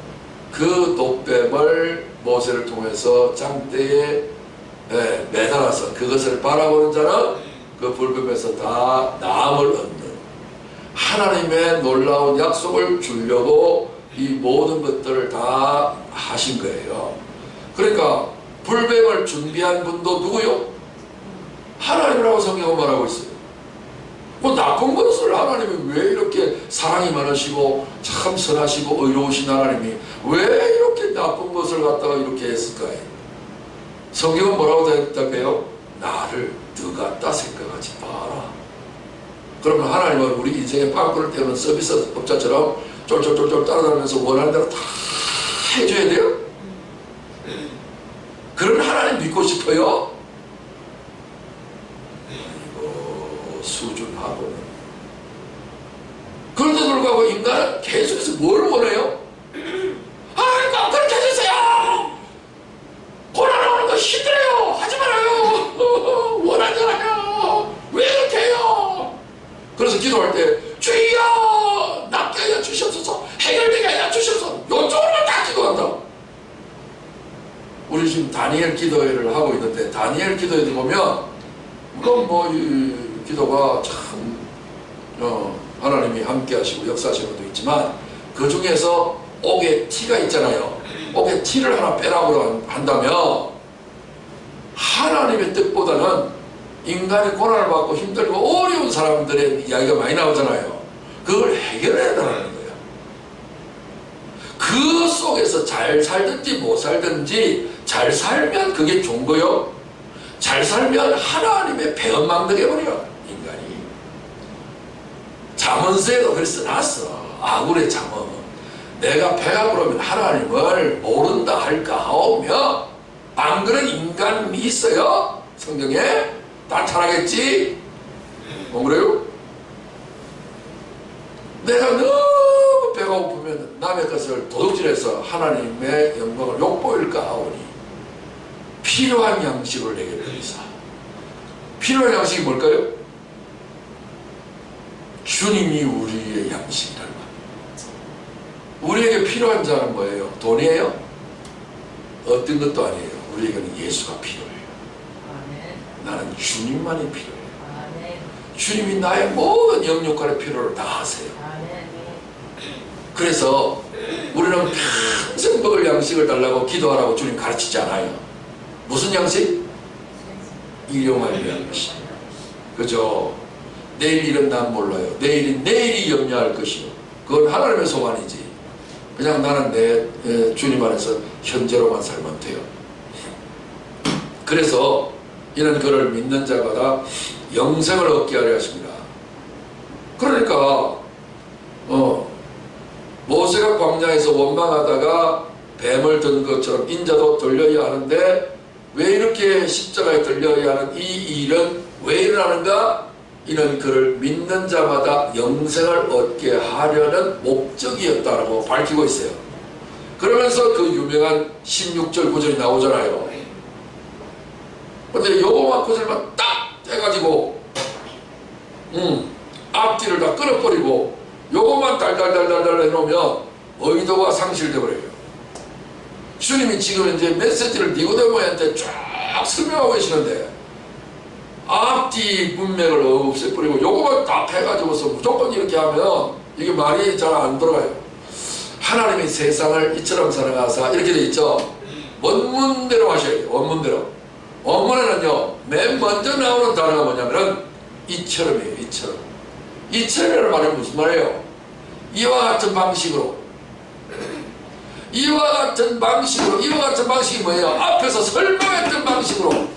그 독뱀을 모세를 통해서 장대에 매달아서 그것을 바라보는 자는 그 불뱀에서 다 나음을 얻는 하나님의 놀라운 약속을 주려고 이 모든 것들을 다 하신 거예요. 그러니까 불뱀을 준비한 분도 누구요? 하나님이라고 성경은 말하고 있어요. 뭐 나쁜 것을 하나님이 왜 이렇게 사랑이 많으시고 참 선하시고 의로우신 하나님이 왜 이렇게 나쁜 것을 갖다가 이렇게 했을까요? 성경은 뭐라고 대답해요? 나를 너 같다 생각하지 마라. 그러면 하나님은 우리 인생의 빵꾸를 때우는 서비스 업자처럼 쫄쫄쫄쫄 따라다니면서 원하는 대로 다 해줘야 돼요? 그런 하나님 믿고 싶어요? 수준하고는. 그런데도 불구하고 인간은 계속해서 뭘 원해요? 하나님 그렇게 해주세요! 고난 오는 거 힘들어요! 하지 말아요! 원하잖아요! 왜 이렇게 해요? 그래서 기도할 때 주여! 낫게 하여 주시옵소서! 해결되게 하여 주시옵소서! 요쪽으로만 다 기도한다. 우리 우리 지금 다니엘 기도회를 하고 있는데 다니엘 기도회도 보면 물론 이 기도가 참 하나님이 함께 하시고 역사하시는 것도 있지만 그 중에서 옥의 티가 있잖아요. 옥의 티를 하나 빼라고 한다면 하나님의 뜻보다는 인간이 고난을 받고 힘들고 어려운 사람들의 이야기가 많이 나오잖아요. 그걸 해결해야 된다는 거예요. 그 속에서 잘 살든지 못 살든지 잘 살면 그게 좋은 거요. 잘 살면 하나님의 배은망덕 해버려 인간이. 잠언서에도 그래서 놨어. 아굴의 잠언. 내가 배가 부르면 하나님을 모른다 할까 하오며 안 그런 인간이 있어요? 성경에 나타나겠지? 뭐 그래요? 내가 너무 배가 고프면 남의 것을 도둑질해서 하나님의 영광을 욕보일까 하오니 필요한 양식을 내게 드리사. 필요한 양식이 뭘까요? 주님이 우리의 양식이라는 것. 우리에게 필요한 자는 뭐예요? 돈이에요? 어떤 것도 아니에요. 우리에게는 예수가 필요해요. 나는 주님만이 필요해요. 주님이 나의 모든 영역간의 필요를 다 하세요. 그래서 우리는 평생 먹을 양식을 달라고 기도하라고 주님 가르치지 않아요. 무슨 양식? 일용할 양식. 그죠? 내일 일은 난 몰라요. 내일이 염려할 것이요. 그건 하나님의 소관이지. 그냥 나는 내 주님 안에서 현재로만 살면 돼요. 그래서 이는 그를 믿는 자마다 영생을 얻게 하려 하십니다. 그러니까 모세가 광야에서 원망하다가 뱀을 든 것처럼 인자도 들려야 하는데 왜 이렇게 십자가에 들려야 하는 이 일은 왜 일어나는가? 이는 그를 믿는 자마다 영생을 얻게 하려는 목적이었다라고 밝히고 있어요. 그러면서 그 유명한 16절 구절이 나오잖아요. 근데 요거만 구절만 딱 떼가지고 앞뒤를 다 끊어버리고 요거만 달달달달달 해놓으면 의도가 상실되어버려요. 주님이 지금 이제 메시지를 니고데모한테 쫙 설명하고 계시는데 앞뒤 문맥을 없애버리고 요거만 딱 해가지고서 무조건 이렇게 하면 이게 말이 잘 안 들어가요. 하나님이 세상을 이처럼 사랑하사 이렇게 돼 있죠. 원문대로 하셔야 돼요. 원문대로. 원문에는요 맨 먼저 나오는 단어가 뭐냐면은 이처럼이에요. 이처럼. 이처럼이라는 말은 무슨 말이에요? 이와 같은 방식으로. 이와 같은 방식이 뭐예요? 앞에서 설명했던 방식으로.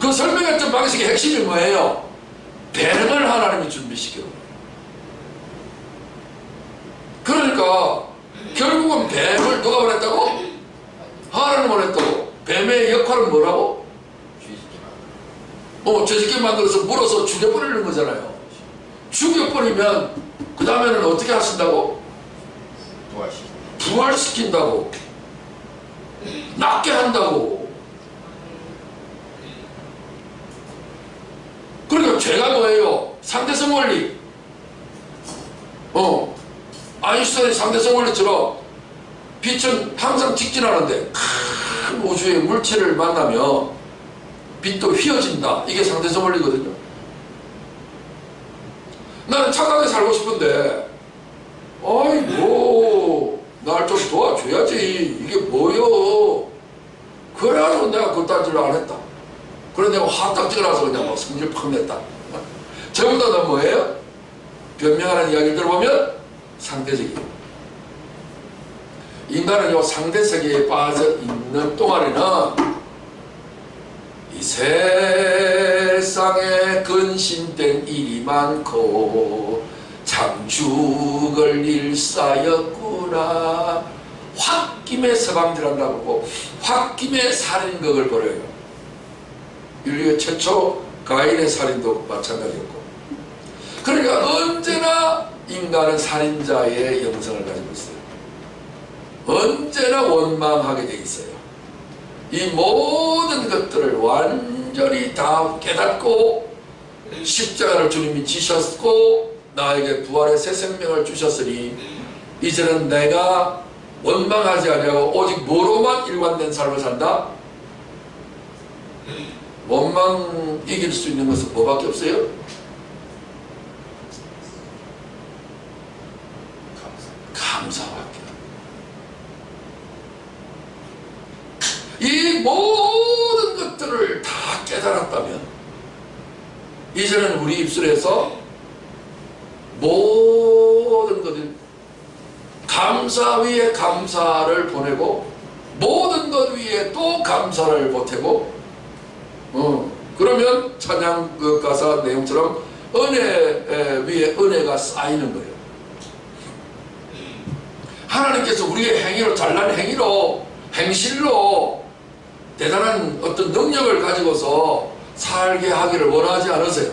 그 설명했던 방식의 핵심이 뭐예요? 뱀을 하나님이 준비시켜요. 그러니까 결국은 뱀을 누가 보냈다고? 하나님 보냈다고. 뱀의 역할은 뭐라고? 죄짓게 만들어서 물어서 죽여버리는 거잖아요. 죽여버리면 그 다음에는 어떻게 하신다고? 부활시킨다고. 낫게 한다고. 그러니까 죄가 뭐예요? 상대성 원리. 아인슈타인의 상대성 원리처럼 빛은 항상 직진하는데 큰 우주의 물체를 만나면 빛도 휘어진다. 이게 상대성 원리거든요. 나는 착하게 살고 싶은데 아이고 날 좀 도와줘야지. 이게 뭐요? 그래가지고 내가 그딴 짓을 안 했다. 그래 내가 화딱 찍어놔서 그냥 막 성질 팍 냈다. 전부 다 뭐예요? 변명하는 이야기를 들어보면 상대적이에요. 인간은 요 상대세계에 빠져 있는 동안에는 이 세상에 근심된 일이 많고 참 죽을 일 쌓였구나. 홧김에 서방질한다고 하고 홧김에 살인극을 벌여요. 인류의 최초 가인의 살인도 마찬가지였고. 그러니까 언제나 인간은 살인자의 영성을 가지고 있어요. 언제나 원망하게 돼 있어요. 이 모든 것들을 완전히 다 깨닫고 십자가를 주님이 지셨고 나에게 부활의 새 생명을 주셨으니 이제는 내가 원망하지 아니하고 오직 뭐로만 일관된 삶을 산다? 원망 이길 수 있는 것은 뭐밖에 없어요? 감사밖에. 이 모든 것들을 다 깨달았다면 이제는 우리 입술에서 모든 것을 감사 위에 감사를 보내고 모든 것 위에 또 감사를 보태고 그러면 찬양 그 가사 내용처럼 은혜 위에 은혜가 쌓이는 거예요. 하나님께서 우리의 행위로 잘난 행위로 행실로 대단한 어떤 능력을 가지고서 살게 하기를 원하지 않으세요.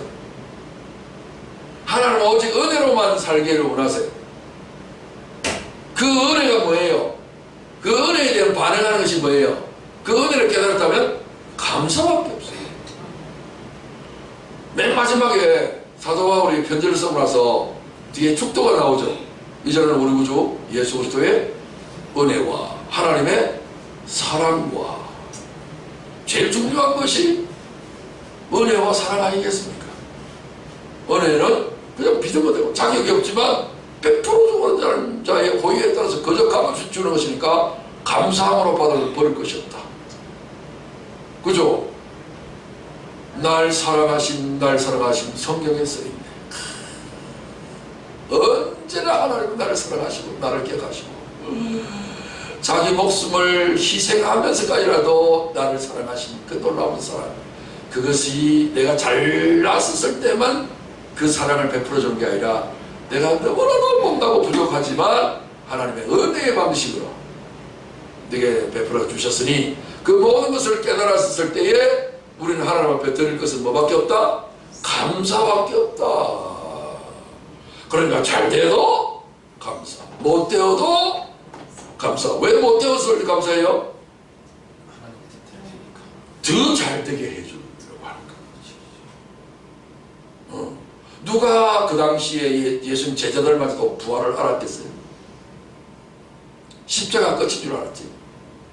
하나님은 오직 은혜로만 살기를 원하세요. 그 은혜가 뭐예요? 그 은혜에 대한 반응하는 것이 뭐예요? 그 은혜를 깨달았다면 감사밖에 없어요. 맨 마지막에 사도 바울이 편지를 쓰고 나서 뒤에 축도가 나오죠. 이제는 우리 구주 예수 그리스도의 은혜와 하나님의 사랑과 제일 중요한 것이 은혜와 사랑 아니겠습니까? 은혜는 그냥 믿으면 되고 자격이 없지만 100% 주는 자의 호의에 따라서 그저 값없이 주는 것이니까 감사함으로 받아버릴 것이 없다. 그죠? 날 사랑하심 성경에 써있네. 언제나 하나님은 나를 사랑하시고 나를 기억하시고 자기 목숨을 희생하면서까지라도 나를 사랑하신 그 놀라운 사랑, 그것이 내가 잘났었을 때만 그 사랑을 베풀어 준 게 아니라 내가 너무나도 못나고 부족하지만 하나님의 은혜의 방식으로 내게 베풀어 주셨으니 그 모든 것을 깨달았을 때에 우리는 하나님 앞에 드릴 것은 뭐밖에 없다? 감사밖에 없다. 그러니까 잘 되어도 감사, 못 되어도 감사. 왜 못 되었을 때 감사해요? 더 잘 되게 해주려고 하는 거지. 누가 그 당시에 예수님 제자들마저도 부활을 알았겠어요? 십자가 끝인 줄 알았지.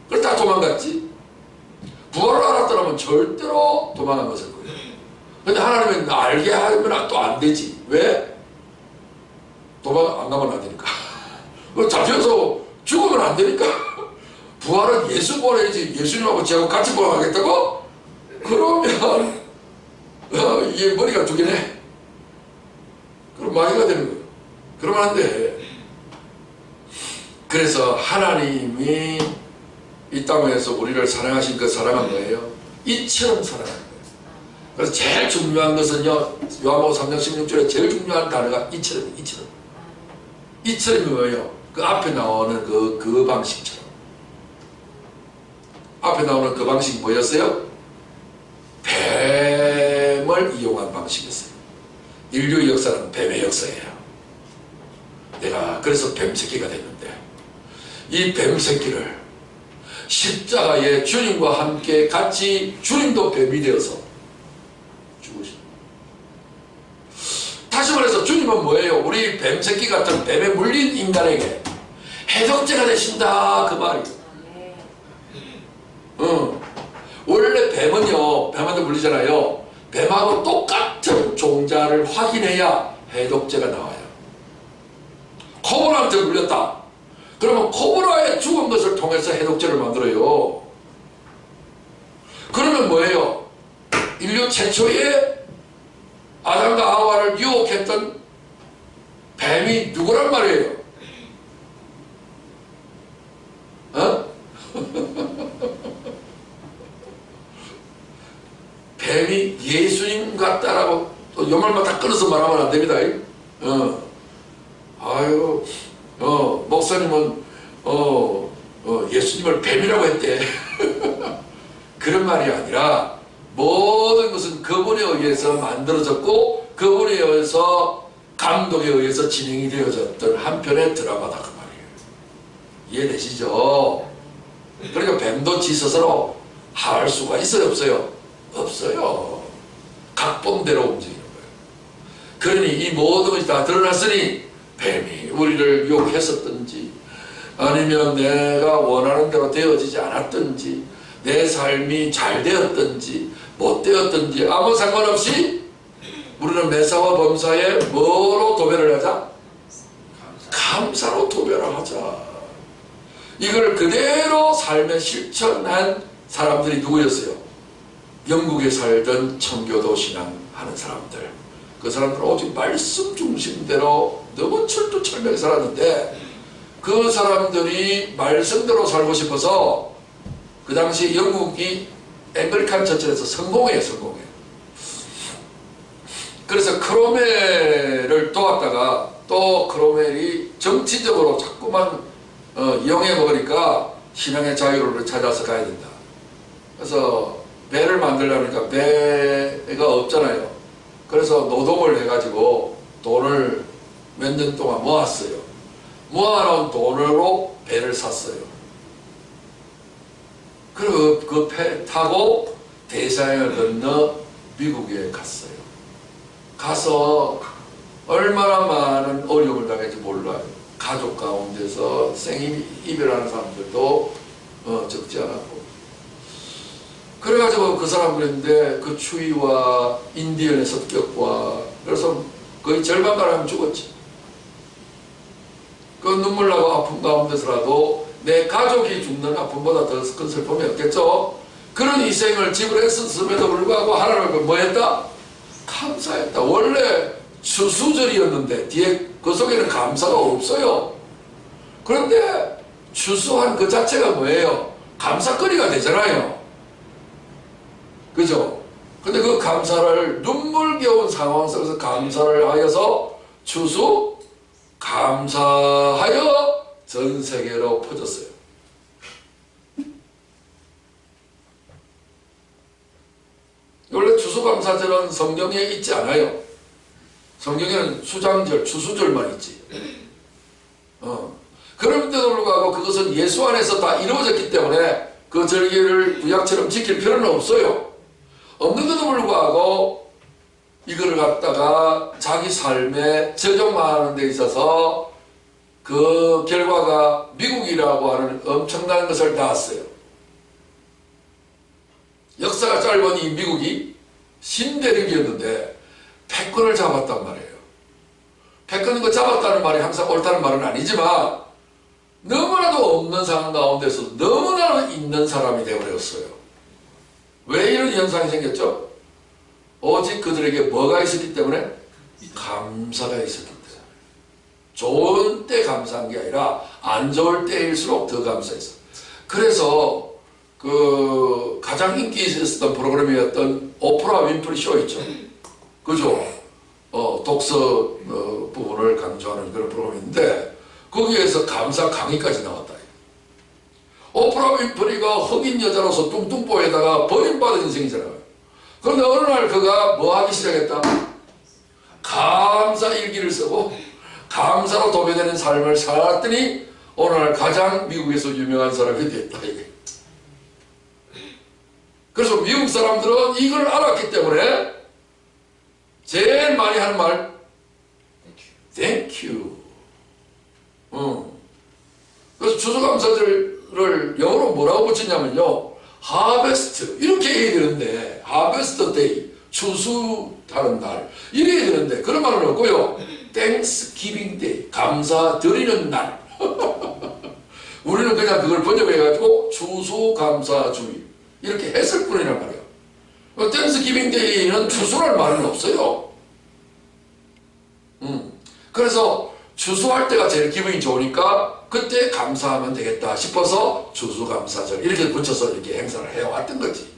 그래서 다 도망갔지. 부활을 알았더라면 절대로 도망한 것을 거예요. 근데 하나님은 알게 하면 또 안 되지. 왜? 도망 안 가면 안 되니까. 잡혀서 죽으면 안 되니까. 부활은 예수 보내야지. 예수님하고 저하고 같이 부활하겠다고? 그러면 이게 머리가 두 개네. 그럼 마귀가 되는 거예요. 그러면 안 돼. 그래서 하나님이 이 땅에서 우리를 사랑하신 그 사랑은 뭐예요? 이처럼 사랑하는 거예요. 그래서 제일 중요한 것은요, 요한복음 3장 16절에 제일 중요한 단어가 이처럼. 이처럼이 뭐예요? 그 앞에 나오는 그 방식처럼. 앞에 나오는 그 방식이 뭐였어요? 뱀을 이용한 방식이었어요. 인류의 역사는 뱀의 역사예요. 내가 그래서 뱀새끼가 됐는데 이 뱀새끼를 십자가에 주님과 함께 같이 주님도 뱀이 되어서 죽으신. 다시 말해서 주님은 뭐예요? 우리 뱀새끼 같은 뱀에 물린 인간에게 해독제가 되신다 그 말이에요. 원래 뱀은요, 뱀한테 물리잖아요. 뱀하고 똑같은 종자를 확인해야 해독제가 나와요. 코브라한테 물렸다. 그러면 코브라의 죽은 것을 통해서 해독제를 만들어요. 그러면 뭐예요? 인류 최초의 아담과 하와를 유혹했던 뱀이 누구란 말이에요? 뱀이 예수님 같다라고 또 요 말만 다 끊어서 말하면 안 됩니다. 목사님은 예수님을 뱀이라고 했대. 그런 말이 아니라 모든 것은 그분에 의해서 만들어졌고 그분에 의해서 감독에 의해서 진행이 되어졌던 한편의 드라마다 그 말이에요. 이해되시죠? 그러니까 뱀도 지 스스로 할 수가 있어요, 없어요? 없어요. 각본대로 움직이는 거예요. 그러니 이 모든 것이 다 드러났으니 뱀이 우리를 유혹했었든지 아니면 내가 원하는 대로 되어지지 않았든지, 내 삶이 잘 되었든지 못 되었든지 아무 상관없이 우리는 매사와 범사에 뭐로 도배를 하자? 감사로 도배를 하자. 이걸 그대로 삶에 실천한 사람들이 누구였어요? 영국에 살던 청교도 신앙하는 사람들. 그 사람들은 오직 말씀 중심대로 너무 철두철미하게 살았는데, 그 사람들이 말씀대로 살고 싶어서 그 당시 영국이 앵글리칸 처치에서 성공해요. 그래서 크로멜을 도왔다가 또 크로멜이 정치적으로 자꾸만 이용해 먹으니까 신앙의 자유를 찾아서 가야 된다. 그래서 배를 만들려니까 배가 없잖아요. 그래서 노동을 해가지고 돈을 몇 년 동안 모았어요. 모아놓은 돈으로 배를 샀어요. 그리고 그 배 타고 대서양을 건너 미국에 갔어요. 가서 얼마나 많은 어려움을 당했지 몰라요. 가족 가운데서 생이별하는 사람들도 적지 않았고. 그래가지고 그 사람들인데 그 추위와 인디언의 습격과, 그래서 거의 절반가량 죽었지. 그 눈물 나고 아픔 가운데서라도 내 가족이 죽는 아픔보다 더 큰 슬픔이 없겠죠. 그런 희생을 지불했음에도 불구하고 하나님을 뭐 했다? 감사했다. 원래 추수절이었는데 뒤에 그 속에는 감사가 없어요. 그런데 추수한 그 자체가 뭐예요? 감사거리가 되잖아요. 그죠? 근데 그 감사를 눈물겨운 상황 속에서 감사를 하여서 추수 감사하여 전 세계로 퍼졌어요. 원래 추수감사절은 성경에 있지 않아요. 성경에는 수장절, 추수절만 있지. 그런데도 불구하고 그것은 예수 안에서 다 이루어졌기 때문에 그 절기를 구약처럼 지킬 필요는 없어요. 없는데도 불구하고 이거를 갖다가 자기 삶에 적용하는 데 있어서 그 결과가 미국이라고 하는 엄청난 것을 낳았어요. 역사가 짧은 이 미국이 신대륙이었는데 패권을 잡았단 말이에요. 패권인 거 잡았다는 말이 항상 옳다는 말은 아니지만 너무나도 없는 상황 가운데서 너무나도 있는 사람이 되어버렸어요. 왜 이런 현상이 생겼죠? 오직 그들에게 뭐가 있었기 때문에? 감사가 있었기 때문에. 좋은 때 감사한 게 아니라 안 좋을 때일수록 더 감사했어. 그래서 그 가장 인기 있었던 프로그램이었던 오프라 윈프리 쇼 있죠. 그죠? 독서 부분을 강조하는 그런 프로그램인데 거기에서 감사 강의까지 나왔다. 오프라 윈프리가 흑인 여자로서 뚱뚱보에다가 버림받은 인생이잖아요. 그런데 어느 날 그가 뭐 하기 시작했다? 감사 일기를 쓰고 감사로 도배되는 삶을 살았더니 어느 날 가장 미국에서 유명한 사람이 됐다. 이게. 그래서 미국 사람들은 이걸 알았기 때문에 제일 많이 하는 말 Thank you. 그래서 추수감사절을 영어로 뭐라고 붙였냐면요, 하베스트 이렇게 얘기 되는데, 하베스트 데이, 추수하는 날 이렇게 되는데 그런 말은 없고요. 땡스기빙 데이, 감사 드리는 날. 우리는 그냥 그걸 번역해가지고 추수감사주의 이렇게 했을 뿐이란 말이에요. 땡스기빙 데이는 추수할 말은 없어요. 그래서 추수할 때가 제일 기분이 좋으니까 그때 감사하면 되겠다 싶어서 추수감사절 이렇게 붙여서 이렇게 행사를 해왔던 거지.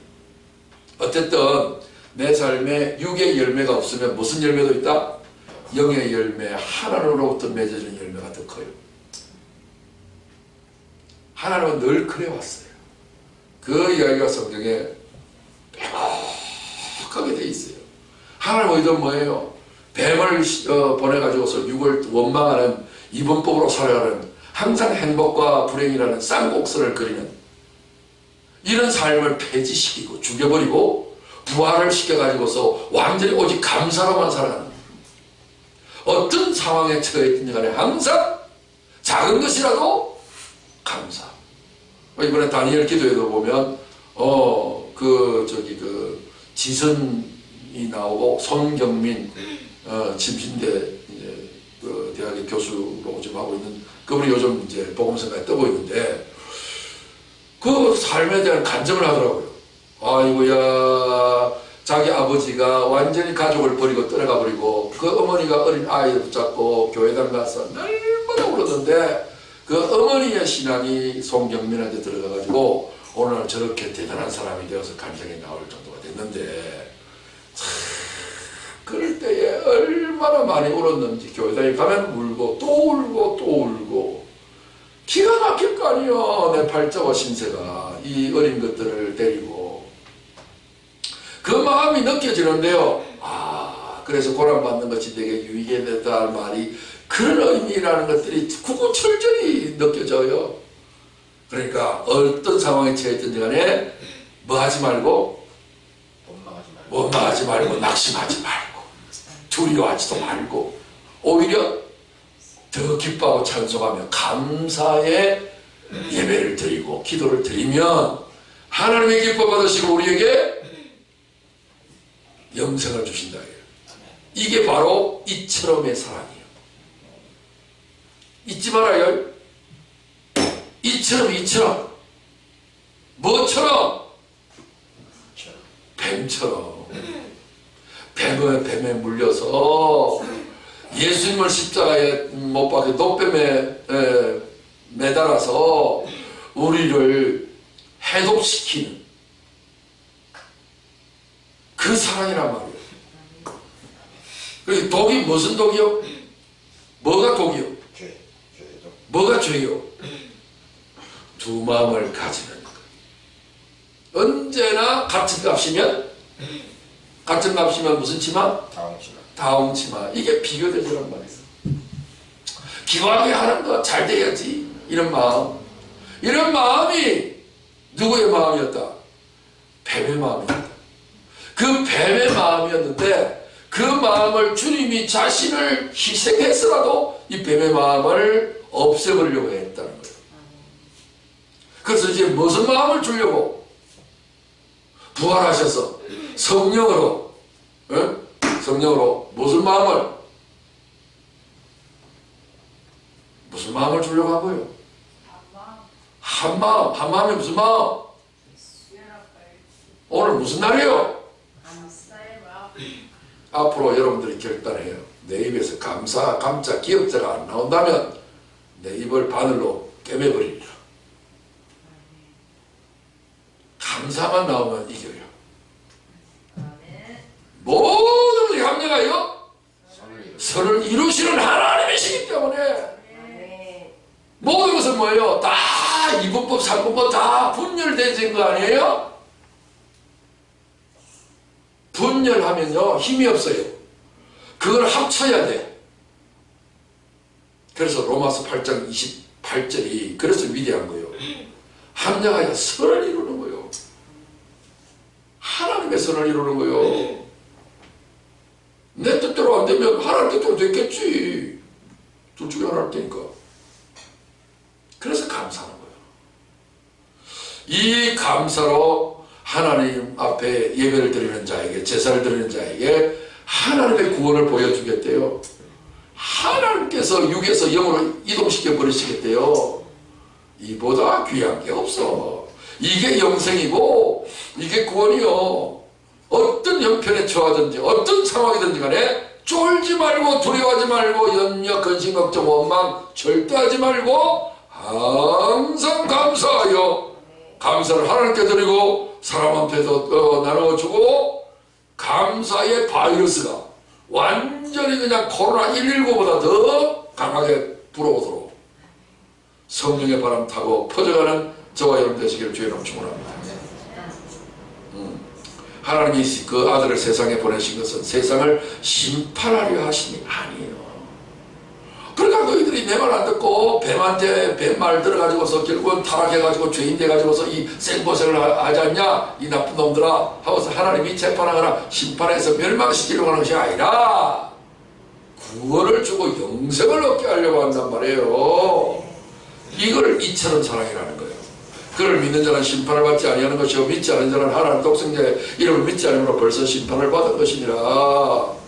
어쨌든 내 삶에 육의 열매가 없으면 무슨 열매도 있다? 영의 열매, 하나님으로부터 맺어진 열매가 더 커요. 하나님은 늘 그래왔어요. 그 이야기가 성경에 명확하게 돼 있어요. 하나님 의도는 뭐예요? 뱀을 보내가지고서 육을 원망하는 이분법으로 살아가는, 항상 행복과 불행이라는 쌍곡선을 그리는 이런 삶을 폐지시키고 죽여버리고 부활을 시켜가지고서 완전히 오직 감사로만 살아가는, 어떤 상황에 처했든지 간에 항상 작은 것이라도 감사. 이번에 다니엘 기도에도 보면 지선이 나오고 손경민 침신대 그 대학의 교수로 지금 하고 있는 그분이 요즘 이제 복음성가에 뜨고 있는데 그 삶에 대한 간증을 하더라고요. 아이고야, 자기 아버지가 완전히 가족을 버리고 떠나가 버리고 그 어머니가 어린 아이를 붙잡고 교회당 가서 얼마나 울었는데 그 어머니의 신앙이 송경민한테 들어가가지고 오늘 저렇게 대단한 사람이 되어서 간증이 나올 정도가 됐는데 그럴 때에 얼마나 많이 울었는지 교회당에 가면 울고 또 울고 또 울고 기가 막힐 거 아니요. 내 팔자와 신세가 이 어린 것들을 데리고 그 마음이 느껴지는데요. 그래서 고난받는 것이 되게 유익이 됐다 할 말이 그런 의미라는 것들이 구구철절히 느껴져요. 그러니까 어떤 상황에 처했든지 간에 뭐 하지 말고 원망하지 말고 낙심하지 말고 두려워하지도 말고 오히려 더 기뻐하고 찬송하며 감사의 예배를 드리고 기도를 드리면 하나님의 기뻐 받으시고 우리에게 영생을 주신다. 이게 바로 이처럼의 사랑이에요. 잊지 말아요. 이처럼 뭐처럼? 뱀처럼. 뱀에 물려서 예수님을 십자가에 못 박혀 노뱀에 매달아서 우리를 해독시키는 그 사랑이란 말이에요. 그 독이 무슨 독이요? 뭐가 독이요? 뭐가 죄요? 두 마음을 가지는 것. 언제나 같은 값이면 무슨 치마? 다홍치마. 이게 비교되더란 말이에요. 기왕에 하는 거 잘 돼야지. 이런 마음이 누구의 마음이었다? 뱀의 마음이었다. 그 뱀의 마음이었는데 그 마음을 주님이 자신을 희생했으라도 이 뱀의 마음을 없애버리려고 했다는 거예요. 그래서 이제 무슨 마음을 주려고? 부활하셔서 성령으로 무슨 마음을 주려고 한 거예요? 한 마음이 무슨 마음? 오늘 무슨 날이에요? 앞으로 여러분들이 결단해요. 내 입에서 감자, 기억자가 안 나온다면 내 입을 바늘로 꿰매버리리라. 감사만 나오면 이겨요. 모든 것이 합력하여 선을 이루시는 하나님이시기 때문에 모든 것은 뭐예요? 다 2분법, 3분법 다 분열된 거 아니에요? 분열하면요 힘이 없어요. 그걸 합쳐야 돼. 그래서 로마서 8장 28절이 그래서 위대한 거예요. 합력하여 선을 이루는 거예요. 하나님의 선을 이루는 거예요. 내 뜻대로 안 되면 하나님 뜻대로 됐겠지. 둘 중에 하나일 테니까. 그래서 감사하는 거예요. 이 감사로 하나님 앞에 예배를 드리는 자에게, 제사를 드리는 자에게 하나님의 구원을 보여주겠대요. 하나님께서 육에서 영으로 이동시켜 버리시겠대요. 이보다 귀한 게 없어. 이게 영생이고 이게 구원이요. 어떤 형편에 처하든지 어떤 상황이든지 간에 쫄지 말고 두려워하지 말고 염려, 근심, 걱정, 원망 절대 하지 말고 항상 감사하여 감사를 하나님께 드리고 사람한테도 나눠주고 감사의 바이러스가 완전히 그냥 코로나19보다 더 강하게 불어오도록 성령의 바람 타고 퍼져가는 저와 여러분 되시기를 주의 이름으로 축원합니다. 하나님이 그 아들을 세상에 보내신 것은 세상을 심판하려 하심이 아니에요. 그러니까 너희들이 내 말 안 듣고 뱀한테 뱀말 들어가지고서 결국은 타락해가지고 죄인 돼가지고서 이 생고생을 하지 않냐 이 나쁜 놈들아 하고서 하나님이 재판하거나 심판해서 멸망시키려고 하는 것이 아니라 구원을 주고 영생을 얻게 하려고 한단 말이에요. 이걸 이처럼 사랑이라는 거예요. 그를 믿는 자는 심판을 받지 아니하는 것이요 믿지 않는 자는 하나님 독생자의 이름을 믿지 않으므로 벌써 심판을 받은 것이니라.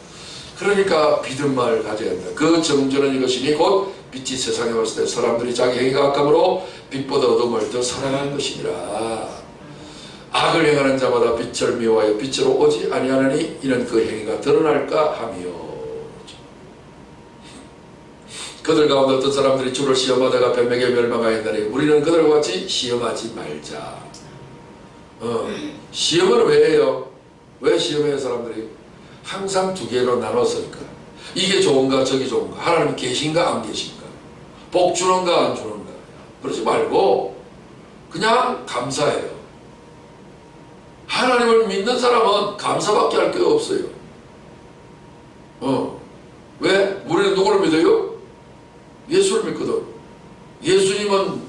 그러니까 믿음 말을 가져야 한다. 그 정죄는 이것이니 곧 빛이 세상에 왔을 때 사람들이 자기 행위가 악함으로 빛보다 어둠을 더 사랑하는 것이니라. 악을 행하는 자마다 빛을 미워하여 빛으로 오지 아니하느니 이는 그 행위가 드러날까 함이요. 그들 가운데 어떤 사람들이 주를 시험하다가 뱀에게 멸망하였나니 우리는 그들과 같이 시험하지 말자. 시험은 왜 해요? 왜 시험해요 사람들이? 항상 두 개로 나눴으니까. 이게 좋은가 저기 좋은가, 하나님 계신가 안 계신가, 복 주는가 안 주는가. 그러지 말고 그냥 감사해요. 하나님을 믿는 사람은 감사밖에 할 게 없어요. 왜? 우리는 누구를 믿어요? 예수를 믿거든. 예수님은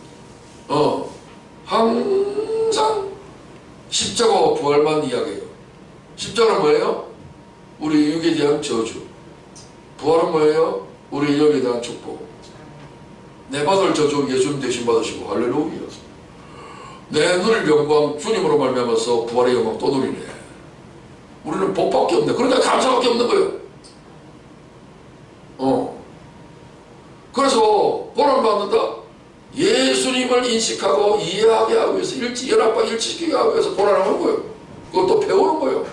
항상 십자가와 부활만 이야기해요. 십자가는 뭐예요? 우리 육에 대한 저주. 부활은 뭐예요? 우리 영에 대한 축복. 내 받을 저주 예수님 대신 받으시고 할렐루야. 내 누릴 영광 주님으로 말미암아서 부활의 영광 또 누리네. 우리는 복밖에 없네. 그러니까 감사밖에 없는 거예요. 그래서 고난받는다. 예수님을 인식하고 이해하게 하기 위해서 연합과 일치시키게 하기 위해서 고난하는 거예요. 그것도 배우는 거예요.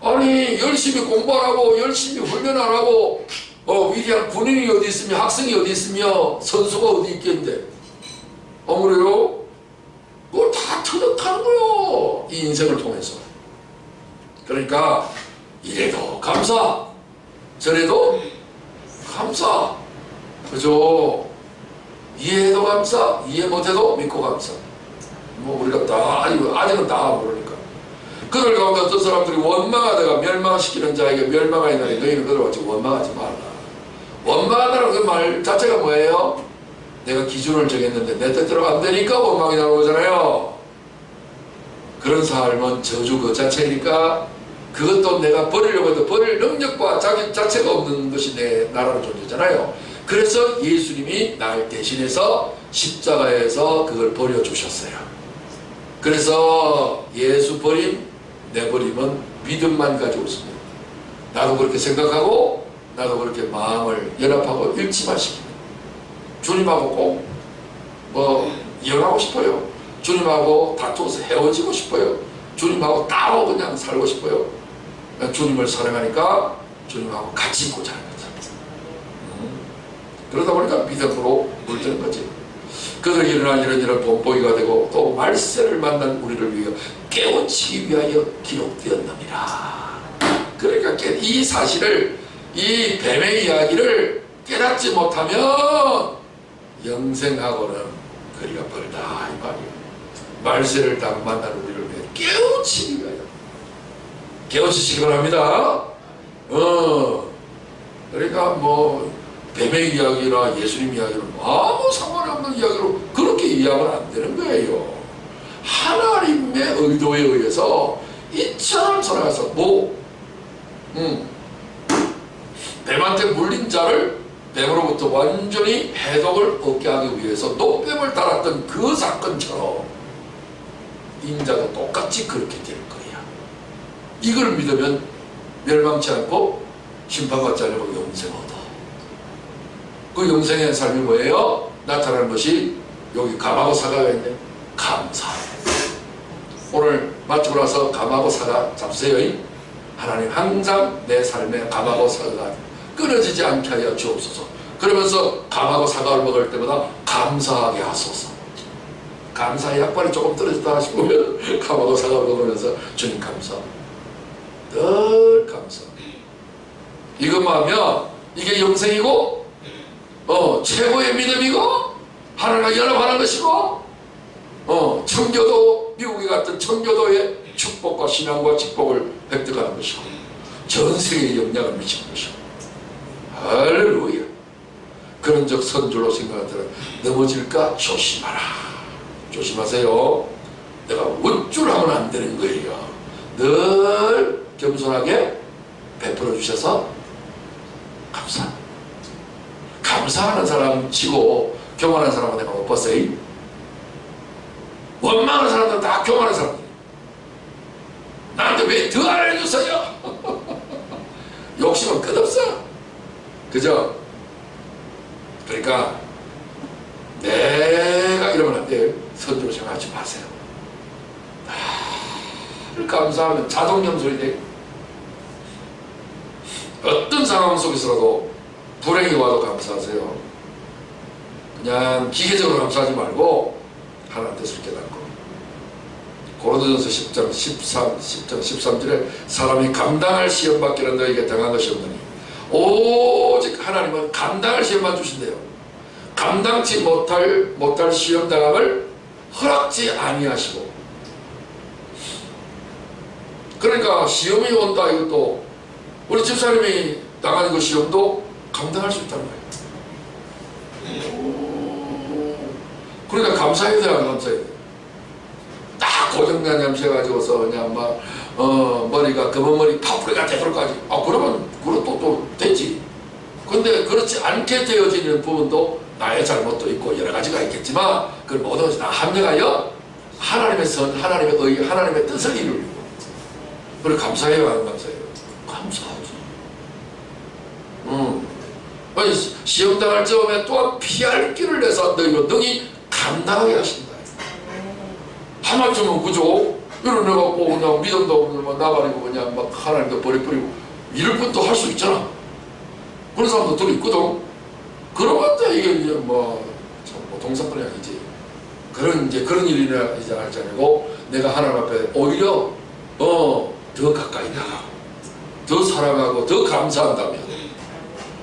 아니 열심히 공부하라고 열심히 훈련 안 하고 위대한 군인이 어디 있으며 학생이 어디 있으며 선수가 어디 있겠는데 그래요? 그걸 다 터득하는 거예요. 이 인생을 통해서. 그러니까 이래도 감사, 저래도 감사. 그죠? 이해해도 감사, 이해 못해도 믿고 감사. 뭐 우리가 다 아직은 다 모르니까. 그들 가운데 어떤 사람들이 원망하다가 멸망시키는 자에게 멸망하였나니 너희는 그들과 같이 원망하지 말라. 원망하다는 그 말 자체가 뭐예요? 내가 기준을 정했는데 내 뜻대로 안 되니까 원망이 나오는 거잖아요. 그런 삶은 저주 그 자체니까 그것도 내가 버리려고 해도 버릴 능력과 자기 자체가 없는 것이 내 나라는 존재잖아요. 그래서 예수님이 날 대신해서 십자가에서 그걸 버려주셨어요. 그래서 예수 버림, 내 버림은 믿음만 가지고 있습니다. 나도 그렇게 생각하고 나도 그렇게 마음을 연합하고 일치만 시킵니다. 주님하고 꼭 이혼하고 싶어요. 주님하고 다투어서 헤어지고 싶어요. 주님하고 따로 그냥 살고 싶어요. 주님을 사랑하니까 주님하고 같이 있고자 하는 거죠. 그러다 보니까 믿음으로 물드는 거지. 그들이 일어난 이런 본보기가 되고 또 말세를 만난 우리를 위하여 깨우치기 위하여 기록되었느니라. 그러니까 이 사실을, 이 뱀의 이야기를 깨닫지 못하면 영생하고는 거리가 멀다 이 말이에요. 말세를 딱 만난 우리를 위해 깨우치기 위하여 깨우치시기 바랍니다. 그러니까 뱀의 이야기나 예수님 이야기는 아무 상관이 없는 이야기로 그렇게 이해하면 안 되는 거예요. 하나님의 의도에 의해서 이처럼 살아가서 뱀한테 물린 자를 뱀으로부터 완전히 해독을 얻게 하기 위해서 노뱀을 달았던 그 사건처럼 인자도 똑같이 그렇게 될 거야. 이걸 믿으면 멸망치 않고 심판받지 않고 영생 얻어. 그 영생의 삶이 뭐예요? 나타나는 것이 여기 감하고 사과가 있네. 감사. 오늘 마치고 나서 감하고 사과 잡으세요. 하나님 항상 내 삶에 감하고 사과가 끊어지지 않게 하여 주옵소서. 그러면서 감하고 사과를 먹을 때마다 감사하게 하소서. 감사의 약발이 조금 떨어졌다 싶으면 감하고 사과를 먹으면서 주님 감사, 늘 감사. 이것만 하면 이게 영생이고 최고의 믿음이고 하나님과 연합하는 것이고 청교도, 미국에 갔던 청교도의 축복과 신앙과 축복을 획득하는 것이고 전 세계에 영향을 미치는 것이고 할렐루야. 그런 적 선줄로 생각하더라. 넘어질까 조심하라. 조심하세요. 내가 우쭐하면 안 되는 거예요. 늘 겸손하게 베풀어 주셔서 감사. 감사하는 사람 치고 교만한 사람은 내가 못 봤어요. 원망하는 사람들은 다 교만한 사람들. 나한테 왜 더 안 해줬어요? 욕심은 끝없어. 그죠? 그러니까 내가 이러면 안 돼요. 선조로 생각하지 마세요. 늘 감사하면 자동 염소이 돼요. 어떤 상황 속에서라도 불행이 와도 감사하세요. 그냥 기계적으로 감사하지 말고 하나님 뜻을 깨닫고. 고린도전서 10장 13절에 사람이 감당할 시험밖에는 너에게 당한 것이 없느니 오직 하나님은 감당할 시험만 주신대요. 감당치 못할 시험 당함을 허락지 아니하시고. 그러니까 시험이 온다 이것도 우리 집사님이 당하는 그 시험도 감당할 수 있다는 거예요. 그러니까 감사해야 돼, 안 감사해야 돼? 딱 고정된 냄새 가지고서 그냥 막 머리가 검은 머리 파뿌리가 되도록까지 그러면 그것도 또 되지. 근데 그렇지 않게 되어지는 부분도 나의 잘못도 있고 여러 가지가 있겠지만 그걸 모두 다 합력하여 하나님의 선, 하나님의 의, 하나님의 뜻을 이루고. 그걸 감사해요, 안 감사해요? 감사하지. 아니, 시험 당할 점에 또한 피할 길을 내서 너희로 능히 감당하게 하신다. 하마쯤은 그죠? 이러내갖고 그냥 믿음도 없는 나발이고 그냥 막 하나님도 버리고 이럴 것도 할 수 있잖아. 그런 사람도 있거든. 그러면 이게 이제 동상권이 아니지. 그런 일이나 이제 할 줄 알고 내가 하나님 앞에 오히려 더 가까이 나가. 더 사랑하고 더 감사한다면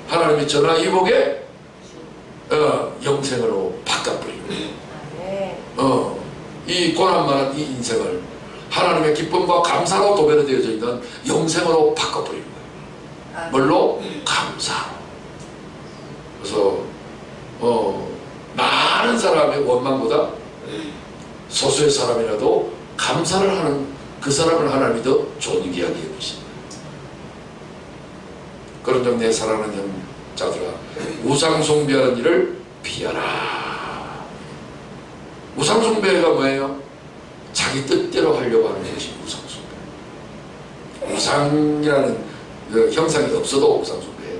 하나님의 전화위복에 영생으로 바꿔버리고 이 고난 많은 이 인생을 하나님의 기쁨과 감사로 도배로 되어져 있는 영생으로 바꿔버리는 거예요. 뭘로? 감사로. 그래서 많은 사람의 원망보다 소수의 사람이라도 감사를 하는 그 사람을 하나님이 더 존귀하게 여기십니다. 그런 점 내 사랑하는 자들아, 우상숭배하는 일을 피하라. 우상숭배가 뭐예요? 자기 뜻대로 하려고 하는 것이 우상숭배. 우상이라는 그 형상이 없어도 우상숭배예요.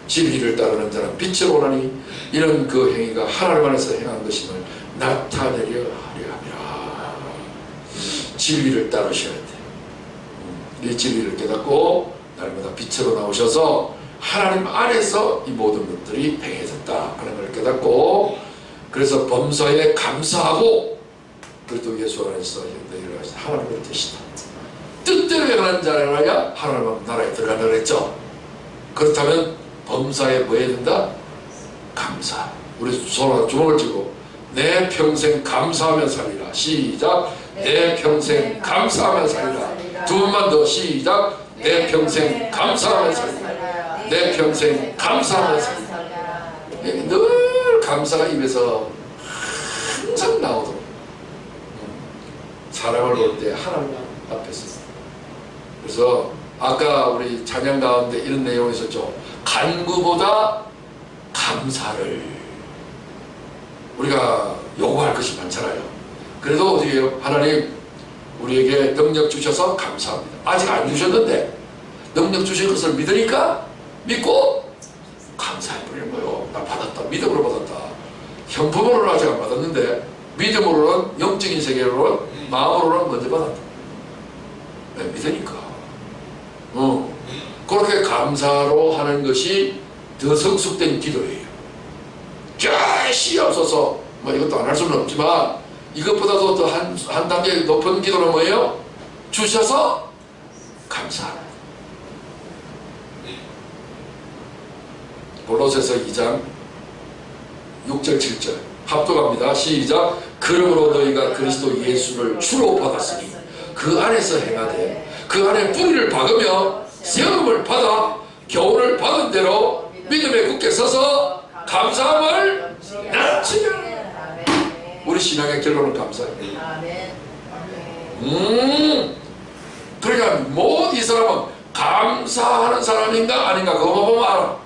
진리를 따르는 자는 빛을 원하니 이런 그 행위가 하나님 안에서 행한 것임을 나타내려 하려 함이라. 진리를 따르셔야 돼요. 이 진리를 깨닫고 날마다 빛으로 나오셔서 하나님 안에서 이 모든 것들이 행해졌다 하는 걸 깨닫고, 그래서 범사에 감사하고, 그래도 예수 안에서 너희를 하신 하나님의 뜻이다. 뜻대로 행하는 자라야 하나님 나라에 들어간다 그랬죠. 그렇다면 범사에 뭐 해야 된다? 감사. 우리 손으로 주먹을 쥐고 내 평생 감사하며 살리라. 시작. 내 평생 감사하며 살리라. 두 번만 더. 시작. 내 평생 감사하며 살리라. 내 평생 감사하며 살리라. 늘 감사가 입에서 항상 나오도록 사람을 볼 때 하나님 앞에서. 그래서 아까 우리 찬양 가운데 이런 내용이 있었죠. 간구보다 감사를 우리가 요구할 것이 많잖아요. 그래도 어떻게 해요? 하나님 우리에게 능력 주셔서 감사합니다. 아직 안 주셨는데 능력 주신 것을 믿으니까 믿고 감사해버리는 거예요. 나 받았다. 믿음으로 받았다. 형품으로는 아직 안 받았는데 믿음으로는, 영적인 세계로는, 마음으로는 먼저 받았다. 네, 믿으니까. 그렇게 감사로 하는 것이 더 성숙된 기도예요. 시옵소서 이것도 안 할 수는 없지만 이것보다도 더 한 단계 높은 기도는 뭐예요? 주셔서 감사합니다. 골로새서 2장 6절 7절 합독합니다. 시작. 그러므로 너희가 그리스도 예수를 주로 받았으니 그 안에서 행하되 그 안에 뿌리를 박으며 세움을 받아 교훈을 받은 대로 믿음에 굳게 서서 감사함을 넘치며. 우리 신앙의 결론은 감사예요. 그러니까 이 사람은 감사하는 사람인가 아닌가 그거만 보면 알아.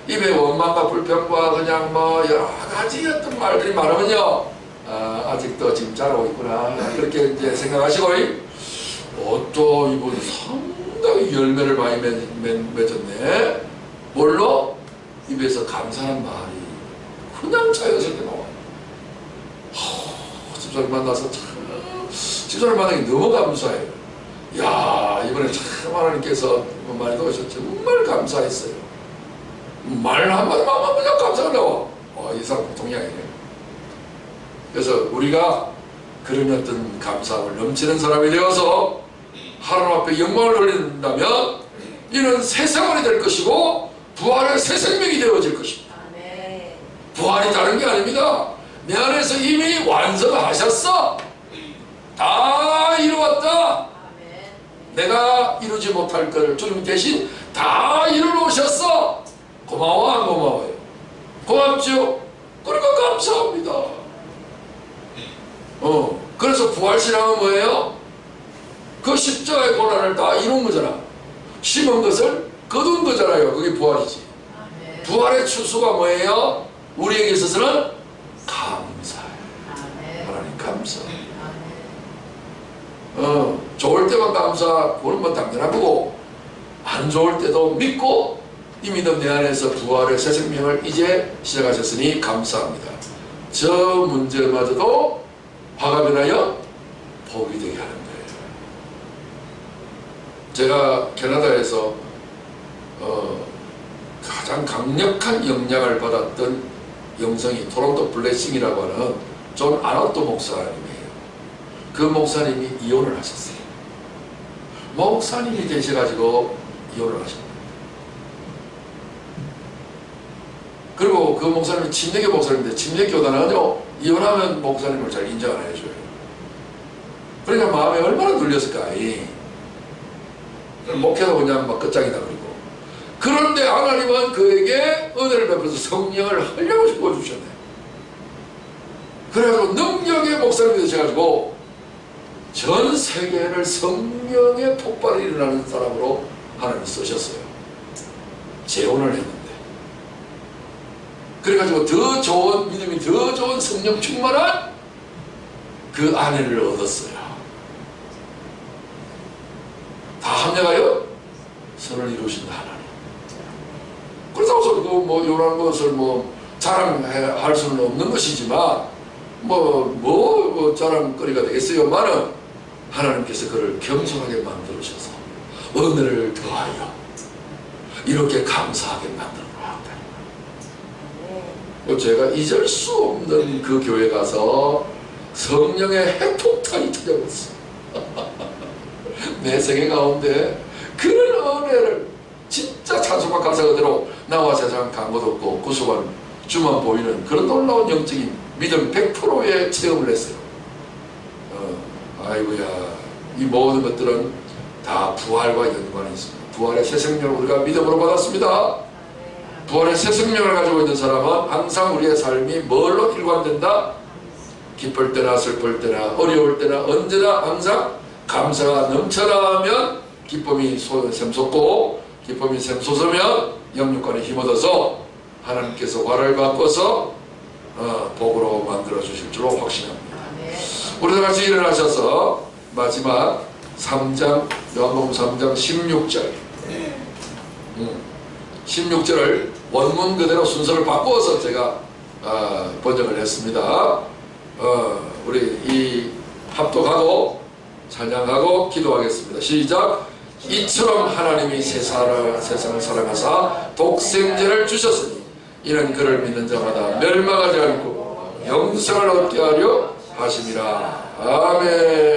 입에 원망과 불평과 그냥 뭐 여러 가지 어떤 말들이 많으면요, 아직도 지금 잘하고 있구나 그렇게 이제 생각하시고, 또 이분 상당히 열매를 많이 맺었네. 뭘로? 입에서 감사한 말이 그냥 자연스럽게 나와요. 집사님 만나서 참, 집사님 만나기 너무 감사해요. 야, 이번에 참 하나님께서 많이 도우셔서 정말 감사했어요. 말 한마디만 하면 그냥 감사가 나와. 이 사람 보통이 아니에요. 그래서 우리가 그런 어떤 감사함을 넘치는 사람이 되어서 하나님 앞에 영광을 돌린다면 이는 새 생활이 될 것이고 부활의 새 생명이 되어질 것입니다. 부활이 다른 게 아닙니다. 내 안에서 이미 완성하셨어. 다 이루었다. 내가 이루지 못할 것을 주님 대신 다 이루어놓으셨어. 고마워 안 고마워요? 고맙죠? 그러니까 감사합니다. 그래서 부활신앙은 뭐예요? 그 십자가의 고난을 다 이룬 거잖아. 심은 것을 거둔 거잖아요. 그게 부활이지. 부활의 추수가 뭐예요? 우리에게 있어서는 감사예요. 하나님 감사. 좋을 때만 감사, 그건 뭐 당연한 거고, 안 좋을 때도 믿고 이 믿음 내 안에서 부활의 새 생명을 이제 시작하셨으니 감사합니다. 저 문제마저도 화가 변하여 복이 되게 하는 거예요. 제가 캐나다에서 가장 강력한 영향을 받았던 영성이 토론토 블레싱이라고 하는 존 아노토 목사님이에요. 그 목사님이 이혼을 하셨어요. 목사님이 되셔가지고 이혼을 하셨어요. 그리고 그 목사님이 침례교 목사님인데 침례교단은요, 이혼하면 목사님을 잘 인정 안 해줘요. 그러니까 마음에 얼마나 눌렸을까. 목회도 그냥 막 끝장이다 그러고. 그런데 하나님은 그에게 은혜를 베풀어서 성령을 흘려고 부어주셨네. 그래가지고 능력의 목사님이 되셔가지고 전 세계를 성령의 폭발이 일어나는 사람으로 하나님이 쓰셨어요. 재혼을 했는데. 그래가지고 더 좋은 믿음이, 더 좋은 성령 충만한 그 아내를 얻었어요. 다 합력하여 선을 이루신다 하나님. 그렇다고 해서 뭐 이런 것을 뭐 자랑할 수는 없는 것이지만 뭐 자랑거리가 되겠어요만은 하나님께서 그를 겸손하게 만들으셔서 은혜를 더하여 이렇게 감사하게 만들어 놨다. 제가 잊을 수 없는 그 교회 가서 성령의 핵폭탄이 터져버렸어. 내 생애 가운데 그런 은혜를 진짜 찬송과 가사 그대로 나와 세상 간 것도 없고 구속한 주만 보이는 그런 놀라운 영적인 믿음 100%의 체험을 했어요. 아이고야, 이 모든 것들은 다 부활과 연관이 있습니다. 부활의 새 생명을 우리가 믿음으로 받았습니다. 부활의 새 생명을 가지고 있는 사람은 항상 우리의 삶이 뭘로 일관된다? 기쁠 때나 슬플 때나 어려울 때나 언제나 항상 감사가 넘쳐나면 기쁨이 샘솟고, 기쁨이 샘솟으면 영육간에 힘얻어서 하나님께서 화를 바꿔서 복으로 만들어 주실 줄로 확신합니다. 우리도 같이 일어나셔서 마지막 3장, 요한복음 3장 16절 16절을 원문 그대로 순서를 바꾸어서 제가 번역을 했습니다. 우리 이 합독하고 찬양하고 기도하겠습니다. 시작. 이처럼 하나님이 세상을 사랑하사 독생자를 주셨으니 이는 그를 믿는 자마다 멸망하지 않고 영생을 얻게 하려 하심이라. 아멘.